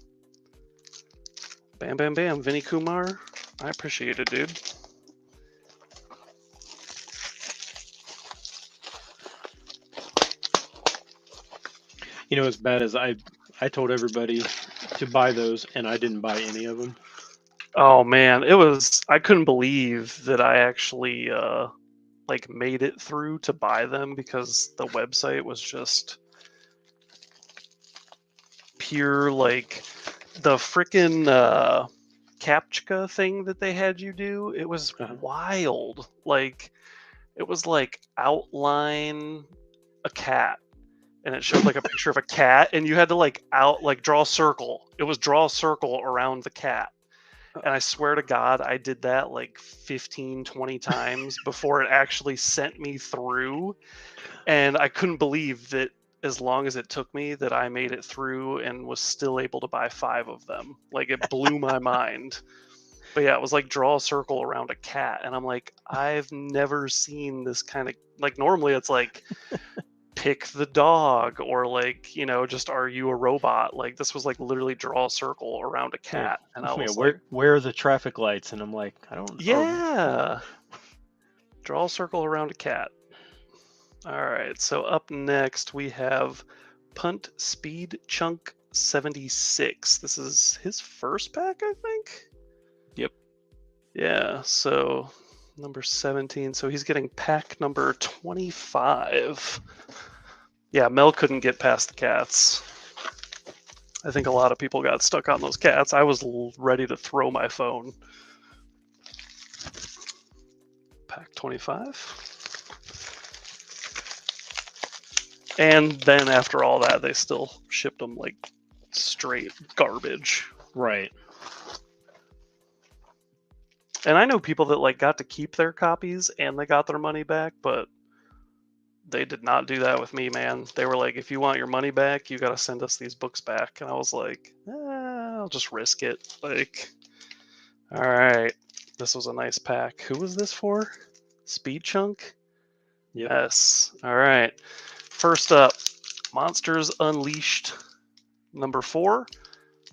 bam, bam, bam. Vinny Kumar, I appreciate it, dude. You know, as bad as I told everybody to buy those, and I didn't buy any of them. Oh man, I couldn't believe that I actually like made it through to buy them because the website was just pure like the freaking captcha thing that they had you do. It was Uh-huh. wild. Like it was like outline a cat, and it showed like a picture of a cat, and you had to like draw a circle. It was draw a circle around the cat. And I swear to God, I did that like 15, 20 times before it actually sent me through. And I couldn't believe that as long as it took me, that I made it through and was still able to buy 5 of them. Like it blew my mind. But yeah, it was like draw a circle around a cat. And I'm like, I've never seen this kind of like normally it's like pick the dog or like, just are you a robot? Like this was like literally draw a circle around a Yeah, cat. And I yeah. was like, Where are the traffic lights? And I'm like, I don't. Or yeah. Draw a circle around a cat. All right, so up next we have Punt Speed Chunk 76. This is his first pack, I think? Yep. Yeah, so number 17. So he's getting pack number 25. Yeah, Mel couldn't get past the cats. I think a lot of people got stuck on those cats. I was ready to throw my phone. Pack 25. And then after all that, they still shipped them like straight garbage. Right. And I know people that like got to keep their copies and they got their money back, but they did not do that with me, man. They were like, if you want your money back, you got to send us these books back. And I was like, I'll just risk it. Like, all right, this was a nice pack. Who was this for? Speed Chunk? Yep. Yes. All right. First up, Monsters Unleashed number 4.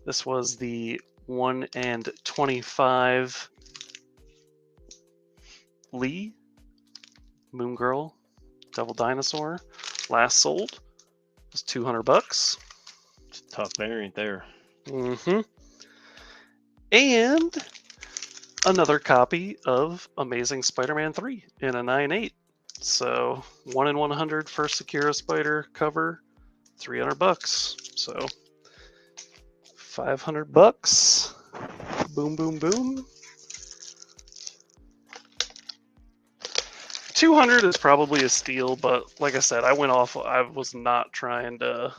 This was the 1 and 25 Lee, Moon Girl, Devil Dinosaur. Last sold was $200. It's a tough variant there. Mm-hmm. And another copy of Amazing Spider-Man 3 in a 9/8. So 1 in 100 first Akira Spider cover, $300. So $500. Boom, boom, boom. 200 is probably a steal, but like I said, I was not trying to.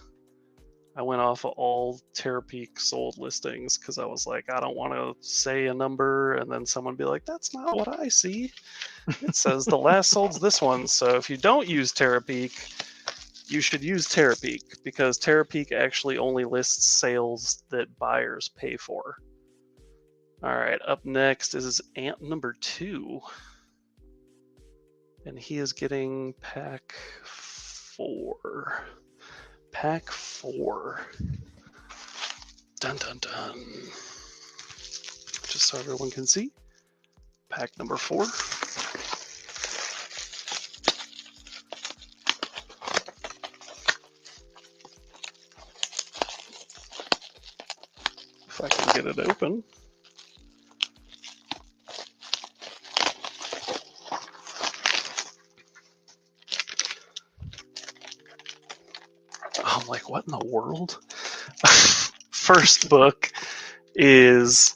I went off of all Terapeak sold listings because I was like, I don't want to say a number and then someone be like, that's not what I see. It says the last sold's this one. So if you don't use Terapeak, you should use Terapeak because Terapeak actually only lists sales that buyers pay for. All right, up next is Ant number 2. And he is getting pack 4. Pack 4. Dun dun dun. Just so everyone can see. Pack number 4. If I can get it open. I'm like, what in the world? First book is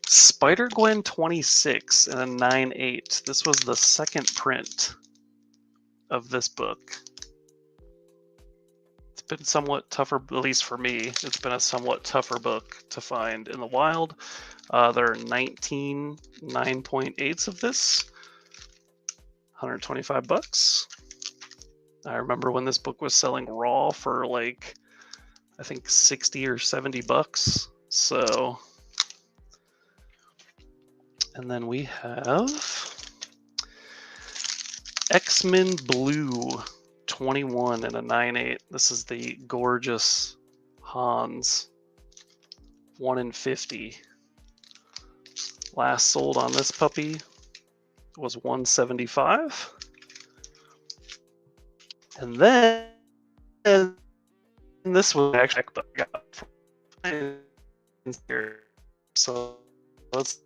Spider-Gwen 26 in a 9/8. This was the second print of this book. It's been somewhat tougher, at least for me. It's been a somewhat tougher book to find in the wild. There are 19 9.8s of this. $125. I remember when this book was selling raw for like, I think 60 or 70 bucks. So, and then we have X-Men Blue 21 and a 9/8. This is the gorgeous Hans 1 in 50. Last sold on this puppy was $175. And then this was actually I got from here. So let's.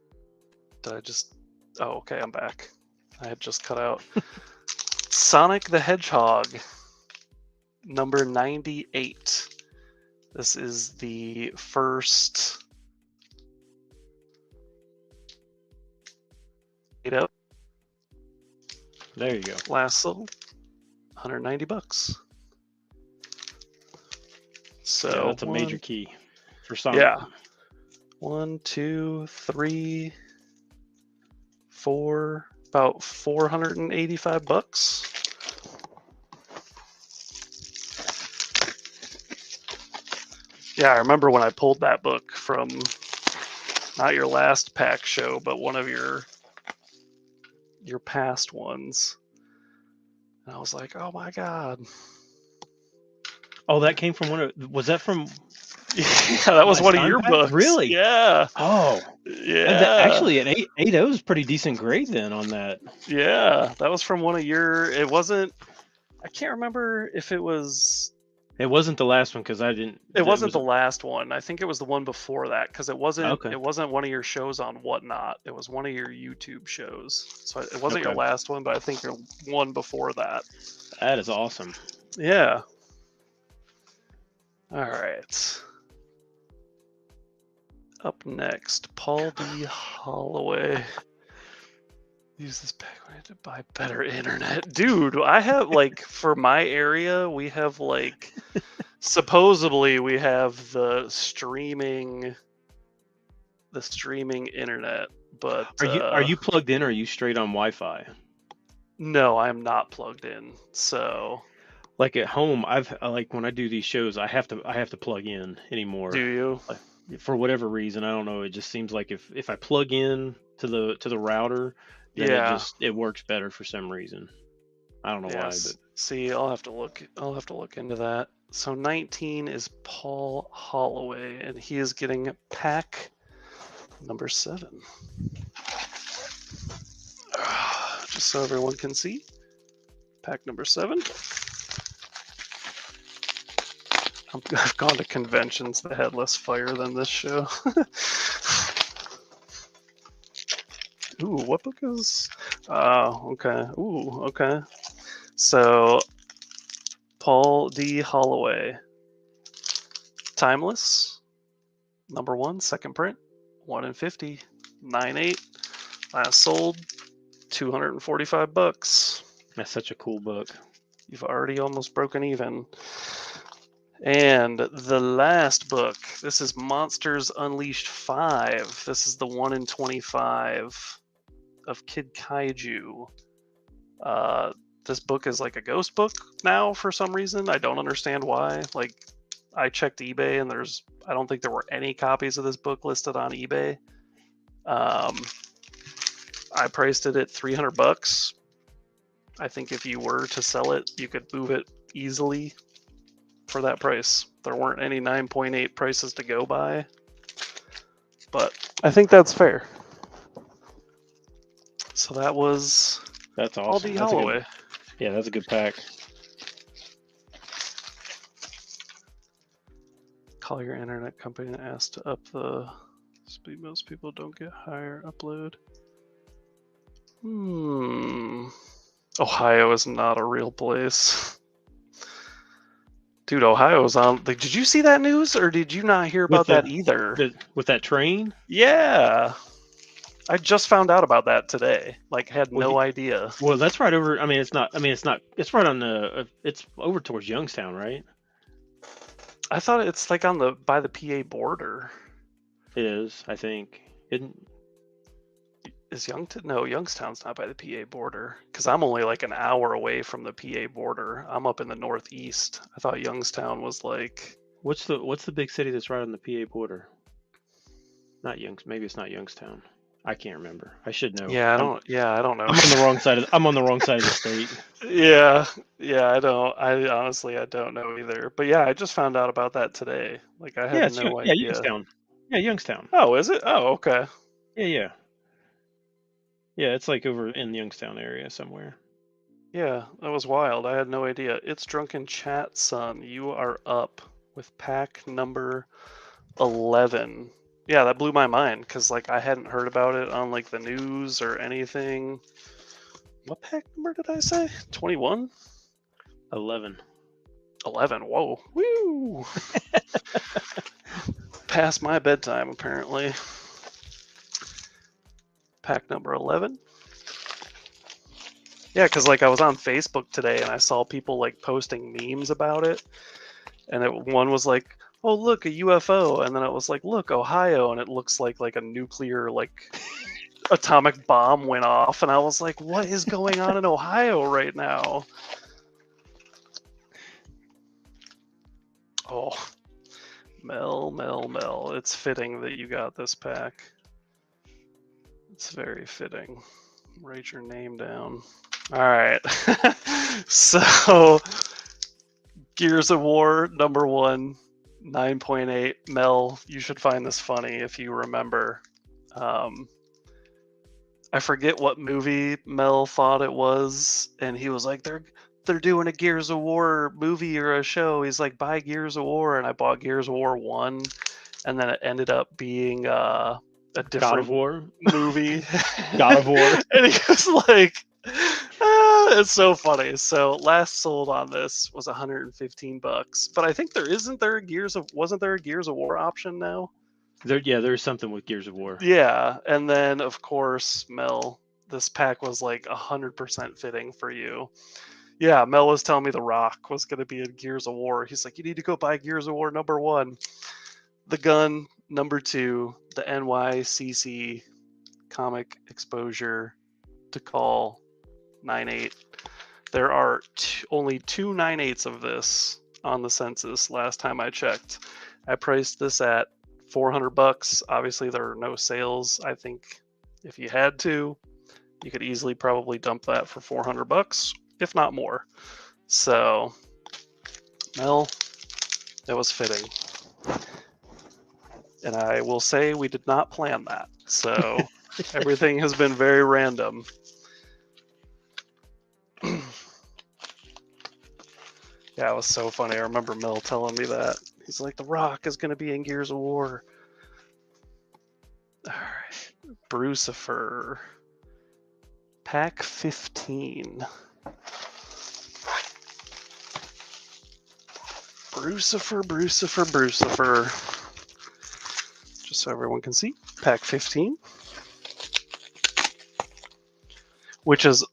Did I just? Oh, okay, I'm back. I had just cut out. Sonic the Hedgehog, number 98. This is the first. There you go. Last sold, $190. So yeah, that's a major key for Sonic. Yeah. 1, 2, 3, 4, about $485. Yeah, I remember when I pulled that book from not your last pack show, but one of your past ones. And I was like, oh my God. Oh, that came from was that from Yeah, that was one of your pack? books. Really? Yeah. Oh. Yeah. Actually, an 8.0 is pretty decent grade then on that. Yeah, that was from one of your. It wasn't. I can't remember if it was. It wasn't the last one because I didn't. It wasn't the last one. I think it was the one before that because it wasn't. Okay. It wasn't one of your shows on Whatnot. It was one of your YouTube shows. So it wasn't your last one, but I think your one before that. That is awesome. Yeah. All right. Up next, Paul D. Holloway. Use this pack when I had to buy better internet. Dude, I have like for my area, we have like supposedly we have the streaming internet, but are you plugged in or are you straight on Wi-Fi? No, I'm not plugged in. So like at home, I've like when I do these shows, I have to plug in anymore. Do you? Like, for whatever reason, I don't know. It just seems like if I plug in to the router, then it works better for some reason. I don't know why, but see, I'll have to look into that. So 19 is Paul Holloway, and he is getting pack number 7. Just so everyone can see, pack number 7. I've gone to conventions that had less fire than this show. Ooh, what book is? Oh, okay. Ooh, okay. So, Paul D. Holloway. Timeless. Number 1, second print. 1 in 50. 9.8. Last sold. $245. That's such a cool book. You've already almost broken even. And the last book, this is Monsters Unleashed 5. This is the 1 in 25 of Kid Kaiju. This book is like a ghost book now for some reason. I don't understand why. Like, I checked eBay and I don't think there were any copies of this book listed on eBay. I priced it at $300. I think if you were to sell it, you could move it easily for that price. There weren't any 9.8 prices to go by, but I think that's fair. So that's awesome. Paul D. Holloway. That's a good pack. Call your internet company and ask to up the speed. Most people don't get higher upload. Ohio is not a real place. Dude, Ohio's on. Like, did you see that news, or did you not hear about that either? With that train? Yeah, I just found out about that today. Like, had no idea. Well, that's right over. I mean, it's not. It's right on the. It's over towards Youngstown, right? I thought it's like by the PA border. It is, I think. Is Youngstown? No, Youngstown's not by the PA border. Because I'm only like an hour away from the PA border. I'm up in the northeast. I thought Youngstown was like. What's the big city that's right on the PA border? Maybe it's not Youngstown. I can't remember. I should know. Yeah, I don't know. I'm on the wrong side of the state. Yeah, I don't. I honestly don't know either. But yeah, I just found out about that today. Like, I had no idea. Yeah, Youngstown. Yeah, Youngstown. Oh, is it? Oh, okay. Yeah. Yeah, it's like over in the Youngstown area somewhere. Yeah, that was wild. I had no idea. It's Drunken Chat, son. You are up with pack number 11. Yeah, that blew my mind because like I hadn't heard about it on like the news or anything. What pack number did I say? 21? 11. 11. Whoa. Woo! Past my bedtime, apparently. Pack number 11. Yeah, because like I was on Facebook today and I saw people like posting memes about it. And one was like, oh, look, a UFO. And then it was like, look, Ohio. And it looks like a nuclear, like, atomic bomb went off. And I was like, what is going on in Ohio right now? Oh, Mel. It's fitting that you got this pack. It's very fitting. Write your name down. All right. So, Gears of War number 1, 9.8. Mel, you should find this funny if you remember. I forget what movie Mel thought it was, and he was like, they're doing a Gears of War movie or a show. He's like, buy Gears of War, and I bought Gears of War 1, and then it ended up being a different God of War. movie. God of War. And he was like, it's so funny. So last sold on this was $115, but I think wasn't there a Gears of War option now? There's something with Gears of War. Yeah, and then of course, Mel, this pack was like 100% fitting for you. Yeah, Mel was telling me The Rock was going to be in Gears of War. He's like, you need to go buy Gears of War number 1, the gun number 2, the NYCC comic exposure to call 9.8. There are only 2 9.8s of this on the census last time I checked. I priced this at $400. Obviously, there are no sales. I think if you had to, you could easily probably dump that for $400, if not more. So, Mel, that was fitting. And I will say we did not plan that. So, everything has been very random. Yeah, it was so funny. I remember Mel telling me that. He's like, The Rock is going to be in Gears of War. All right. Brucifer. Pack 15. Brucifer. Just so everyone can see. Pack 15. Which is,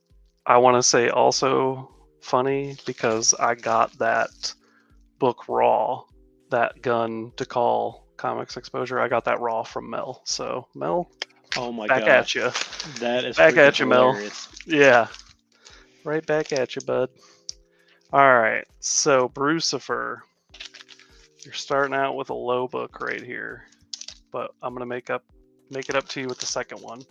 I want to say, also funny because I got that book raw, that gun to call comics exposure. I got that raw from Mel. So, Mel, oh my back God. at you. That is back at you, hilarious. Mel. Yeah. Right back at you, bud. All right. So, Brucifer. You're starting out with a low book right here, but I'm going to make it up to you with the second one.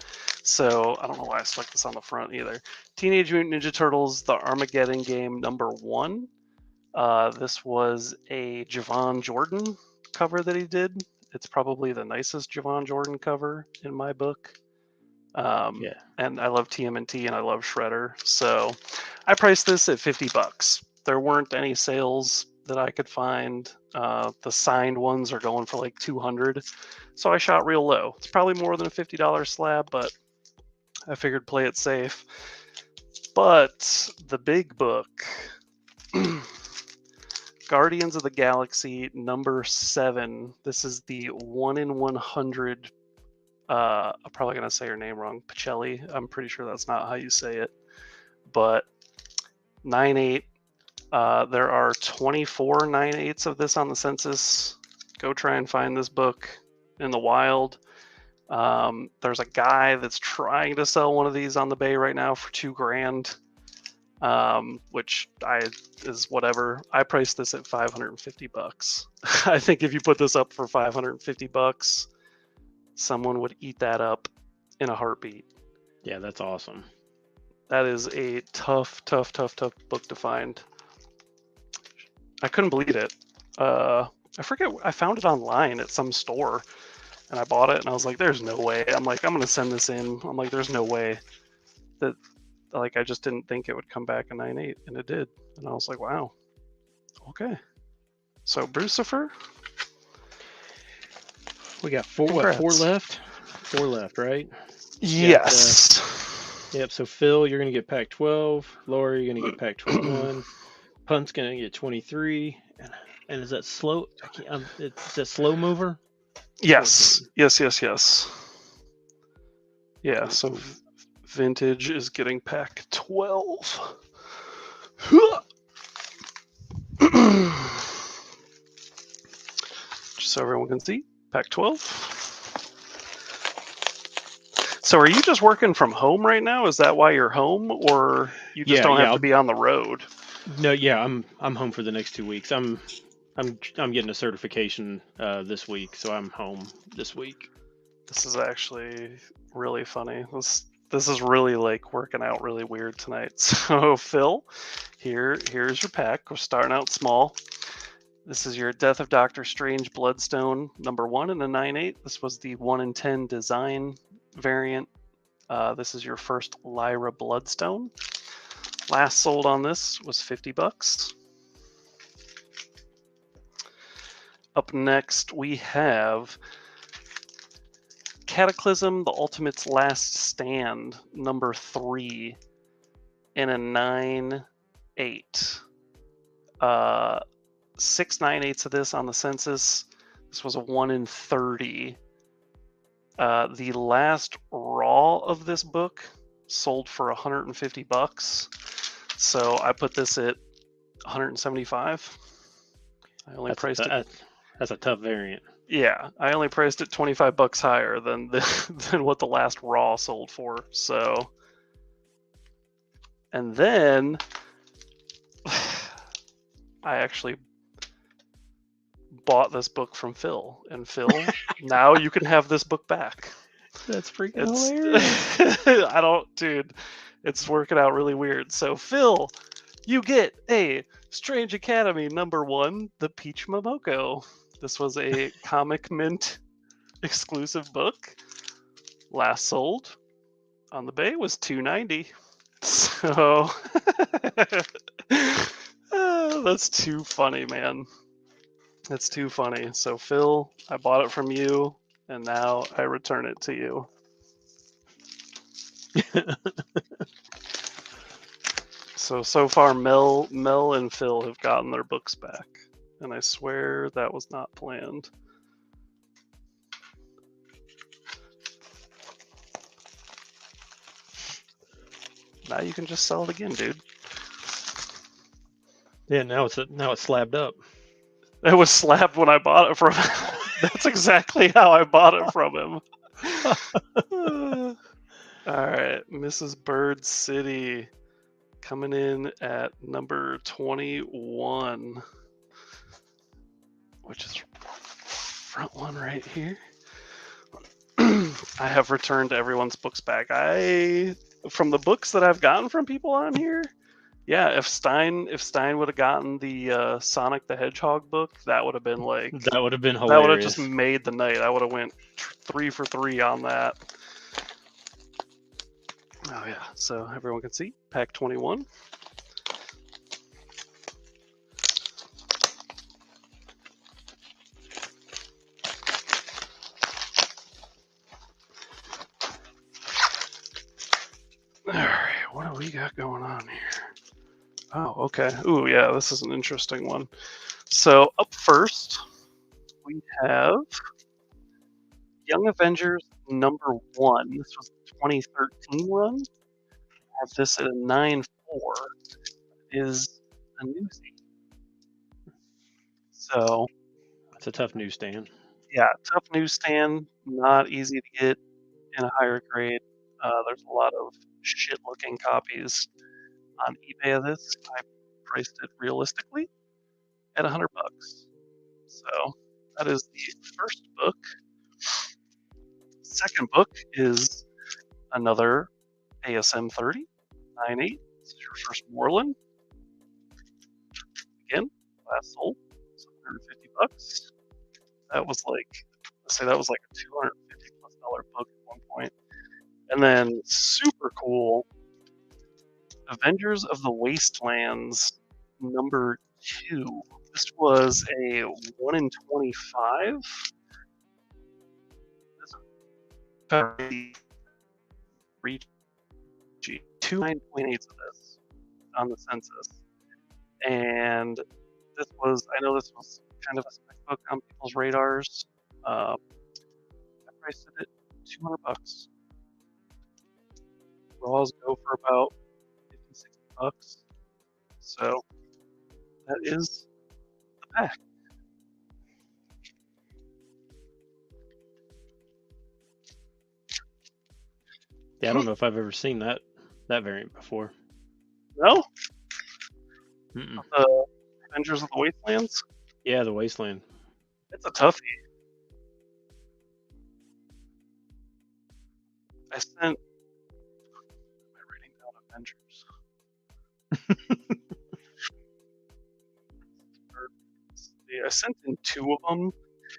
So I don't know why I stuck this on the front either. Teenage Mutant Ninja Turtles, The Armageddon Game number 1. This was a Javon Jordan cover that he did. It's probably the nicest Javon Jordan cover in my book. Yeah. And I love TMNT and I love Shredder. So I priced this at $50. There weren't any sales that I could find. The signed ones are going for like $200. So I shot real low. It's probably more than a $50 slab, but I figured play it safe. But the big book, Guardians of the Galaxy number 7. This is the 1 in 100. I'm probably going to say her name wrong. Pacelli. I'm pretty sure that's not how you say it. But 9.8. There are 24 9.8s of this on the census. Go try and find this book in the wild. There's a guy that's trying to sell one of these on the Bay right now for $2,000, which is whatever. I priced this at $550. I think if you put this up for $550, someone would eat that up in a heartbeat. Yeah, that's awesome. That is a tough book to find. I couldn't believe it. I forget. I found it online at some store. And I bought it, and I was like, "There's no way." I'm like, "I'm gonna send this in." I'm like, "There's no way that." Like, I just didn't think it would come back a 9.8, and it did. And I was like, "Wow, okay." So Brucifer, We got four. What? Four congrats. left. Four left, right? Yes. Yep. So Phil, you're gonna get pack 12. Laura, you're gonna get pack 21. Punt's gonna get 23. And is that slow? I can't. It's that slow mover. Yes. 14. Yes. Yeah. Cool, So cool. Vintage is getting pack 12. Just so everyone can see, pack 12. So are you just working from home right now? Is that why you're home, or you just don't have to be on the road? No, yeah, I'm home for the next 2 weeks. I'm getting a certification this week, so I'm home this week. This is actually really funny. This is really like working out really weird tonight. So Phil, here's your pack. We're starting out small. This is your Death of Doctor Strange Bloodstone #1 in a 9/8. This was the 1 in 10 design variant. This is your first Lyra Bloodstone. Last sold on this was $50. Up next, we have Cataclysm, The Ultimate's Last Stand, #3 in a 9/8. 6 9/8s of this on the census. This was a 1 in 30. The last raw of this book sold for $150. So I put this at 175. I only priced it. That's a tough variant. Yeah, I only priced it $25 higher than than what the last raw sold for. So, and then I actually bought this book from Phil, and Phil, now you can have this book back. That's freaking hilarious. I don't, dude. It's working out really weird. So Phil, you get a Strange Academy #1, The Peach Momoko. This was a Comic Mint exclusive book. Last sold on the Bay was $2.90. So that's too funny, man. That's too funny. So Phil, I bought it from you, and now I return it to you. So far, Mel and Phil have gotten their books back, and I swear that was not planned. Now you can just sell it again, dude. Yeah, now it's slabbed up. It was slabbed when I bought it from him. That's exactly how I bought it from him. All right, Mrs. Bird City coming in at #21, which is front one right here. I have returned everyone's books back. From the books that I've gotten from people on here, yeah, if Stein would have gotten the Sonic the Hedgehog book, that would have been like that would have been hilarious. That would have just made the night. I would have went 3 for 3 on that. Oh yeah, so everyone can see pack 21. All right, what do we got going on here? Oh, okay. Ooh, yeah, this is an interesting one. So up first, we have Young Avengers #1. This was the 2013 run. I have this at a 9/4. It is a newsie. So it's a tough newsstand. Yeah, tough newsstand. Not easy to get in a higher grade. There's a lot of shit-looking copies on eBay of this. I priced it realistically at $100. So that is the first book. Second book is another ASM 30, 9/8. This is your first Moreland. Again, last sold, $150. That was like, let's say that was like a $250+ book at one point. And then super cool, Avengers of the Wastelands #2. This was a 1 in 25. Reach 29.8 of this on the census. And this was, I know this was kind of a spec book on people's radars. I priced it at $200. Raws go for about 50, 60 bucks. So that is the pack. Yeah, I don't know if I've ever seen that variant before. No? Mm-mm. Avengers of the Wastelands? Yeah, the Wasteland. It's a toughie. I sent. Am I writing down Avengers? I sent in 2 of them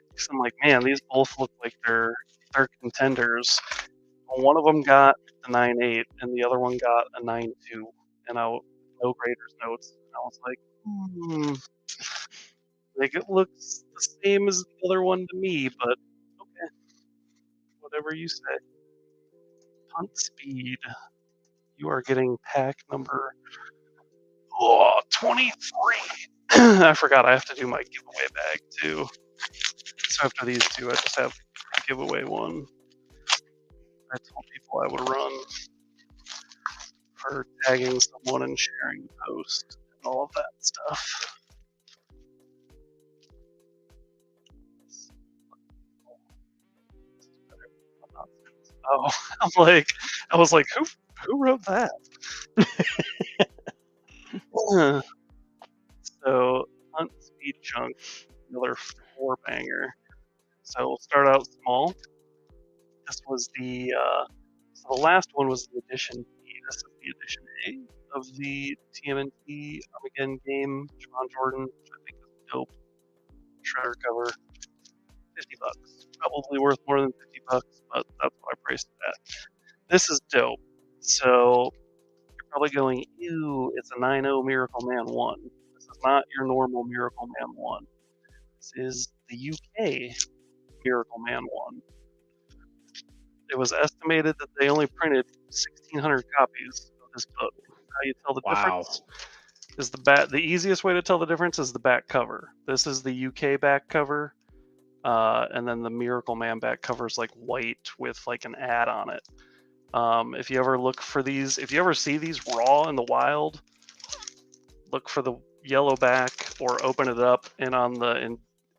because I'm like, man, these both look like they're contenders. One of them got a 9.8 and the other one got a 9.2, and no grader's notes. And I was like, like it looks the same as the other one to me, but okay, whatever you say. Punt speed. You are getting pack number 23. I forgot I have to do my giveaway bag too. So after these 2, I just have giveaway 1. I told people I would run for tagging someone and sharing the post and all of that stuff. Oh, I was like, who wrote that? So Hunt Speed Chunk, another 4-banger. So we'll start out small. This was the so the last one was the edition B. This is the edition A of the TMNT Armageddon game. John Jordan, which I think is dope. Shredder cover, $50. Probably worth more than $50, but that's what I priced it at. This is dope. So you're probably going, ew, it's a 9.0 Miracle Man 1. This is not your normal Miracle Man 1. This is the UK Miracle Man 1. It was estimated that they only printed 1,600 copies of this book. How you tell the difference is the easiest way to tell the difference is the back cover. This is the UK back cover, and then the Miracle Man back cover is like white with like an ad on it. If you ever look for these, if you ever see these raw in the wild, look for the yellow back or open it up, and on the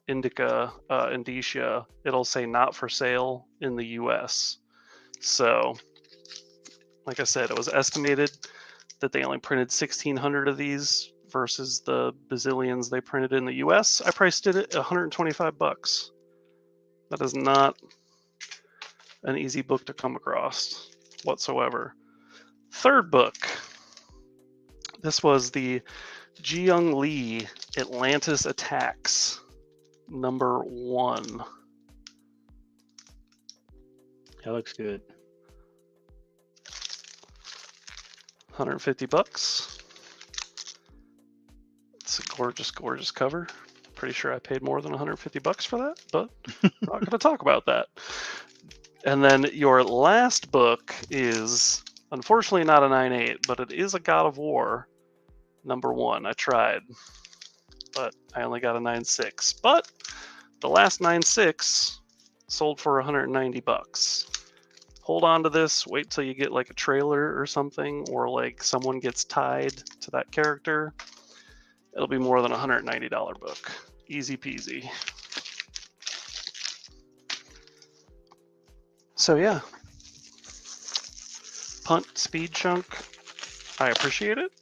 indicia, it'll say not for sale in the US. So, like I said, it was estimated that they only printed 1,600 of these versus the bazillions they printed in the US. I priced it at $125. That is not an easy book to come across whatsoever. Third book. This was the Ji-Young Lee Atlantis Attacks number 1. That looks good. $150. It's a gorgeous, gorgeous cover. Pretty sure I paid more than $150 for that, but I'm not going to talk about that. And then your last book is unfortunately not a 9.8, but it is a God of War number 1. I tried, but I only got a 9.6. But the last 9.6 sold for $190. Hold on to this. Wait till you get like a trailer or something, or like someone gets tied to that character. It'll be more than a $190 book. Easy peasy. So yeah, Punt Speed Chunk, I appreciate it.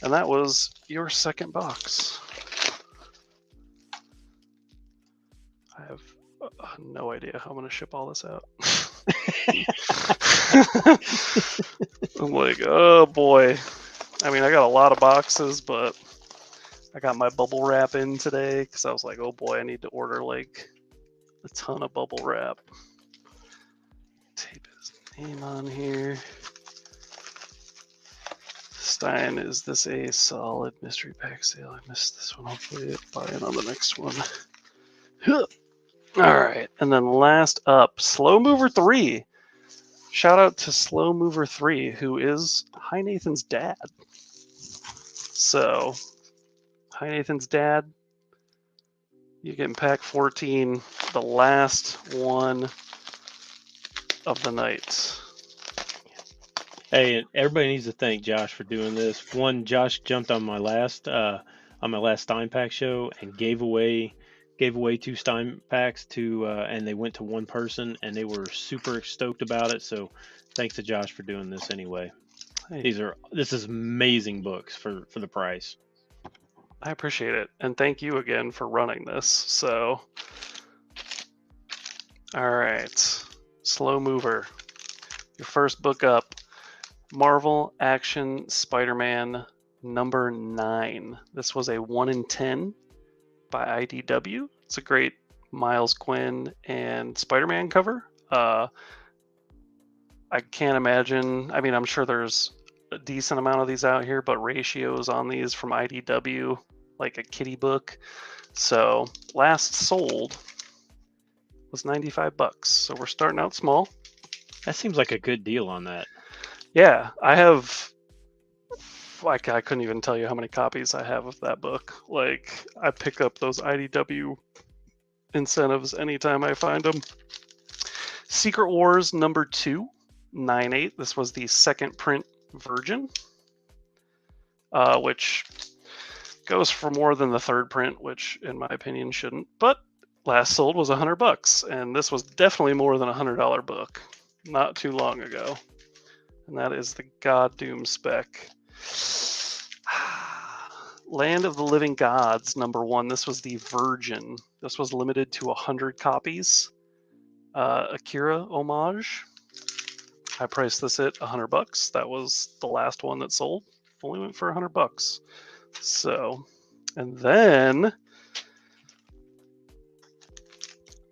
And that was your second box. I have no idea how I'm going to ship all this out. I'm like, oh boy. I mean, I got a lot of boxes, but I got my bubble wrap in today because I was like, oh boy, I need to order like a ton of bubble wrap. Tape his name on here. This Stein, is this a solid mystery pack sale? I missed this one. Hopefully buy in on the next one. All right, and then last up, Slow Mover 3. Shout out to Slow Mover 3, who is Hi Nathan's dad. So, Hi Nathan's dad, you get in pack 14, the last one of the night. Hey, everybody needs to thank Josh for doing this. One, Josh jumped on my last Stein Pack show and gave away 2 Stein packs to and they went to one person and they were super stoked about it. So thanks to Josh for doing this anyway. Hey, This is amazing books for the price. I appreciate it, and thank you again for running this. So, all right, Slow Mover, your first book up, Marvel Action Spider-Man number 9. This was a 1 in 10 by IDW. It's a great Miles Quinn and Spider-Man cover. I can't imagine. I mean, I'm sure there's a decent amount of these out here, but ratios on these from IDW, like a kitty book. So last sold was $95. So we're starting out small. That seems like a good deal on that. Yeah, I have. Like, I couldn't even tell you how many copies I have of that book. Like, I pick up those IDW incentives anytime I find them. Secret Wars number 2, 9/8. This was the second print version, which goes for more than the third print, which in my opinion shouldn't. But last sold was $100, and this was definitely more than a $100 book not too long ago. And that is the God Doom spec. Land of the Living Gods number 1. This was the Virgin. This was limited to 100 copies. Akira homage. I priced this at $100. That was the last one that sold. Only went for $100. So, and then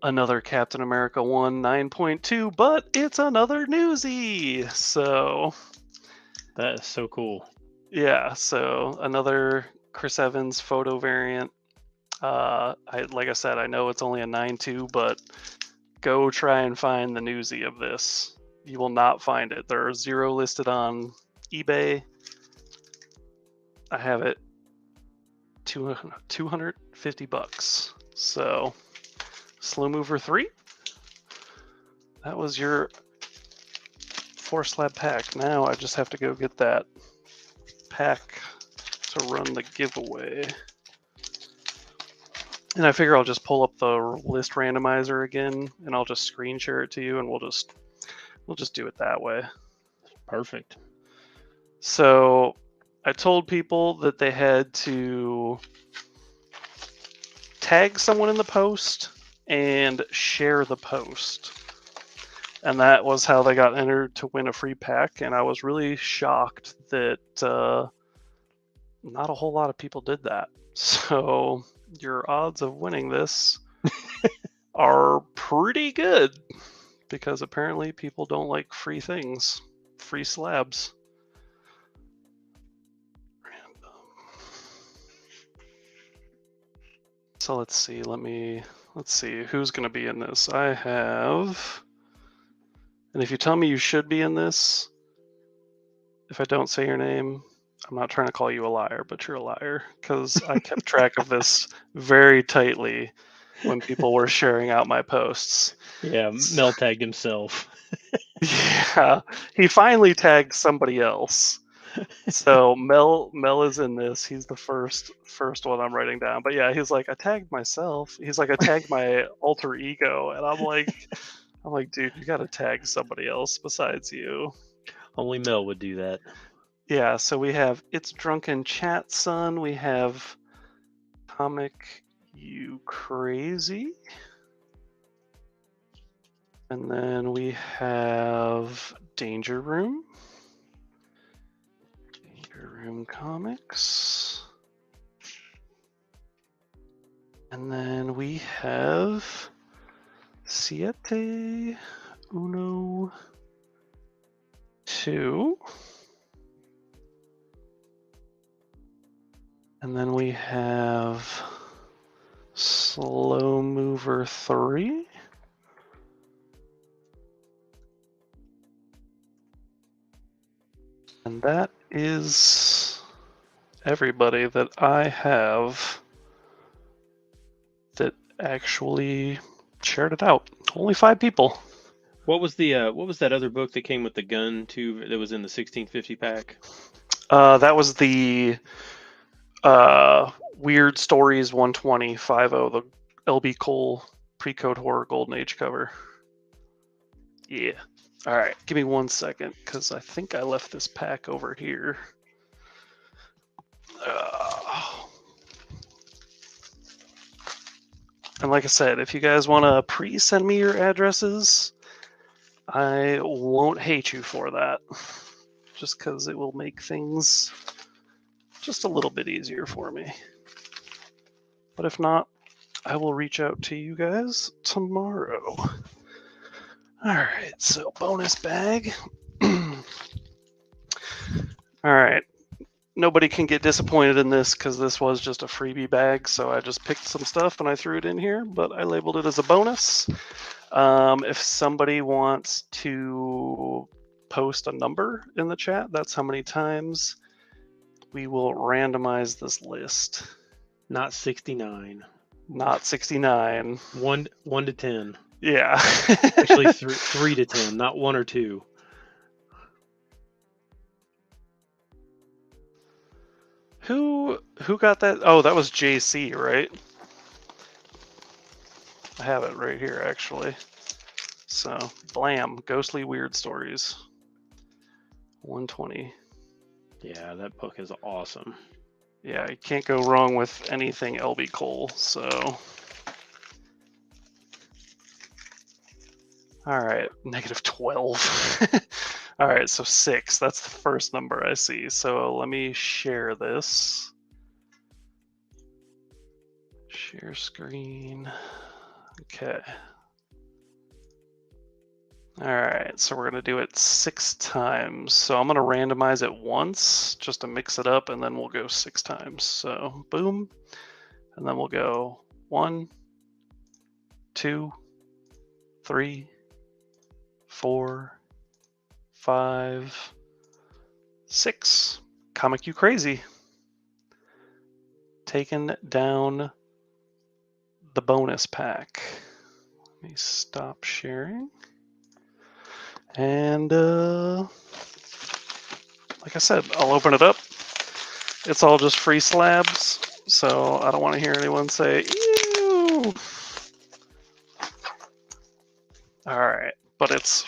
another Captain America 1, 9.2, but it's another Newsy. So That is so cool. yeah, so another Chris Evans photo variant. Like I said, I know it's only a 9.2, but go try and find the Newsy of this. You will not find it. There are 0 listed on eBay. I have it $250. So, Slow Mover 3. That was your 4 slab pack. Now I just have to go get that pack to run the giveaway. And I figure I'll just pull up the list randomizer again, and I'll just screen share it to you, and we'll just do it that way. Perfect. So I told people that they had to tag someone in the post and share the post. And that was how they got entered to win a free pack. And I was really shocked that not a whole lot of people did that. So your odds of winning this are pretty good, because apparently people don't like free things, free slabs. Random. So let's see. Let's see who's going to be in this. I have, and if you tell me you should be in this, if I don't say your name, I'm not trying to call you a liar, but you're a liar, because I kept track of this very tightly when people were sharing out my posts. Yeah, Mel tagged himself. Yeah, he finally tagged somebody else. So Mel is in this. He's the first one I'm writing down. But yeah, he's like, I tagged myself. He's like, I tagged my alter ego, and I'm like, dude, you got to tag somebody else besides you. Only Mel would do that. Yeah, so we have It's Drunken Chat Son. We have Comic You Crazy. And then we have Danger Room. Danger Room Comics. And then we have Siete Uno 2. And then we have Slow Mover 3. And that is everybody that I have that actually shared it out. Only 5 people. What was that other book that came with the gun too that was in the 1650 pack? That was the Weird Stories 120-50, the LB Cole pre-code horror golden age cover. Yeah. All right, give me 1 second because I think I left this pack over here. And like I said, if you guys want to pre-send me your addresses, I won't hate you for that. Just because it will make things just a little bit easier for me. But if not, I will reach out to you guys tomorrow. All right, so bonus bag. All right, nobody can get disappointed in this because this was just a freebie bag. So I just picked some stuff and I threw it in here, but I labeled it as a bonus. If somebody wants to post a number in the chat, that's how many times we will randomize this list. Not 69. Not 69. 1 to 10. Yeah. Actually, 3 to 10, not 1 or 2. Who got that? Oh, that was JC, right? I have it right here, actually. So, blam, Ghostly Weird Stories. 120. Yeah, that book is awesome. Yeah, you can't go wrong with anything LB Cole, so. All right, -12. All right, so 6. That's the first number I see. So let me share this. Share screen. Okay. All right, so we're going to do it 6 times. So I'm going to randomize it once just to mix it up, and then we'll go 6 times. So boom, and then we'll go 1, 2, 3, 4, 5, 6. Comic You Crazy. Taking down the bonus pack. Let me stop sharing. And like I said, I'll open it up. It's all just free slabs, so I don't want to hear anyone say, ew. All right, but it's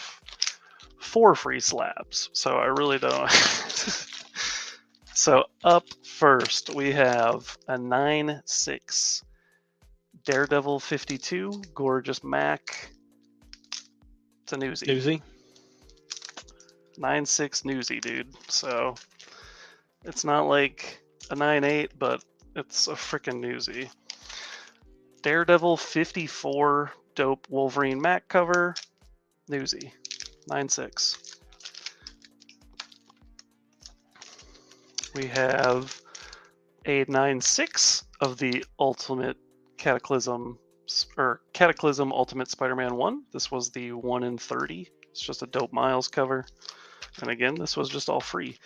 4 free slabs, so I really don't. So up first, we have a 9/6 Daredevil 52, Gorgeous Mac. It's a newsie. Newsy? 9/6 newsie, dude. So it's not like a 9/8, but it's a freaking newsie. Daredevil 54, dope Wolverine Mac cover, newsie. 9/6. We have a 9/6 of the Ultimate Cataclysm, or Cataclysm Ultimate Spider-Man 1. This was the 1 in 30. It's just a dope Miles cover. And again, this was just all free.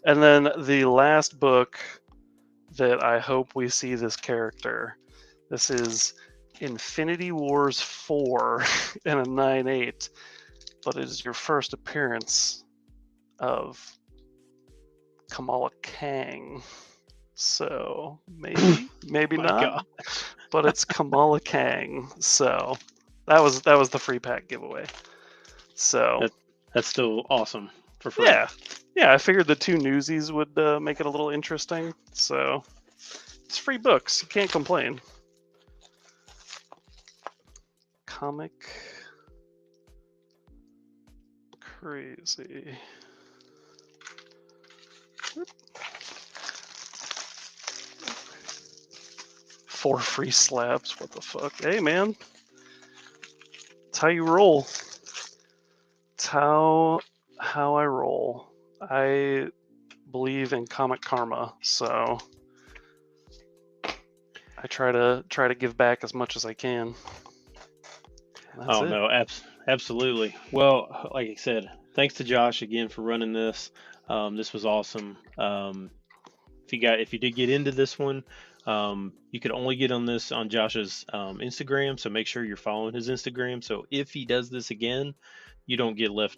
And then the last book that I hope we see this character. This is Infinity Wars 4 and a 9/8, but it is your first appearance of Kamala Kang. So maybe not, God. but it's Kamala Kang. So that was the free pack giveaway. So that's still awesome for free. Yeah. I figured the 2 newsies would make it a little interesting. So it's free books. You can't complain. Comic Crazy. 4 free slabs. What the fuck? Hey, man. It's how you roll. It's how I roll. I believe in comic karma, so I try to give back as much as I can. That's Oh it. no, absolutely. Well, like I said, thanks to Josh again for running this. This was awesome. If you did get into this one, you could only get on this on Josh's Instagram. So make sure you're following his Instagram. So if he does this again, you don't get left.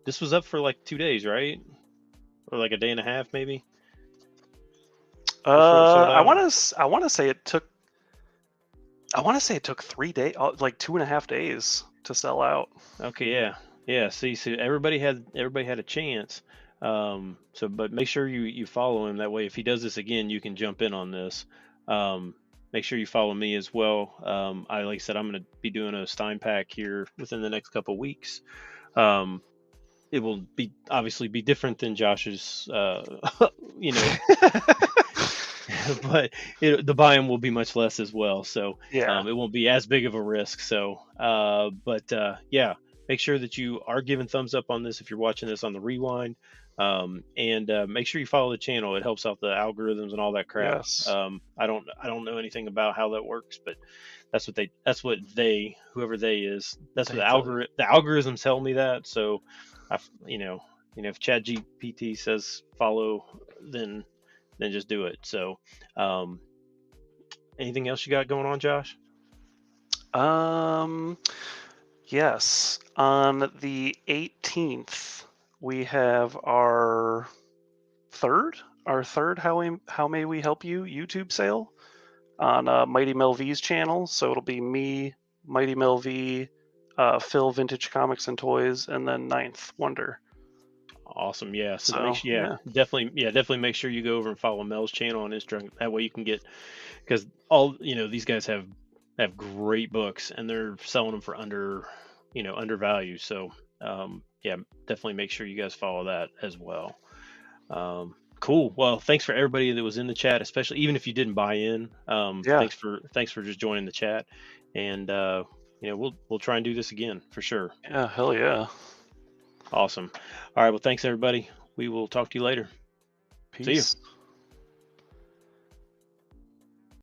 This was up for like 2 days, right? Or like a day and a half, maybe, before it sold I out. want to say it took. I want to say it took 3 days, like 2.5 days to sell out. Okay, yeah, yeah. See, so everybody had a chance. But make sure you follow him. That way, if he does this again, you can jump in on this. Um, Make sure you follow me as well. Like I said, I'm going to be doing a Stein pack here within the next couple weeks. Um, it will be obviously be different than Josh's, you know, but the buy-in will be much less as well. So Yeah. it won't be as big of a risk. So, yeah, make sure that you are giving thumbs up on this if you're watching this on the rewind, and make sure you follow the channel. It helps out the algorithms and all that crap. Yes. I don't know anything about how that works, but whoever they is, that's what They tell you. the algorithms tell me that. So, I, if Chat GPT says follow, then just do it. So, um, anything else you got going on, Josh? Um. Yes. On the 18th, we have our third How May We Help You YouTube sale on Mighty Mel V's channel. So it'll be me, Mighty Mel V, Phil Vintage Comics and Toys, and then Ninth Wonder. Awesome. Yeah. So So yeah, definitely make sure you go over and follow Mel's channel on Instagram. That way you can get, because all these guys have great books and they're selling them for undervalue. So yeah, definitely make sure you guys follow that as well. Cool. Well, thanks for everybody that was in the chat, especially even if you didn't buy in. yeah, Thanks for just joining the chat, and we'll try and do this again for sure. yeah, hell yeah. Awesome. All right. Well, thanks everybody. We will talk to you later. See you. Peace.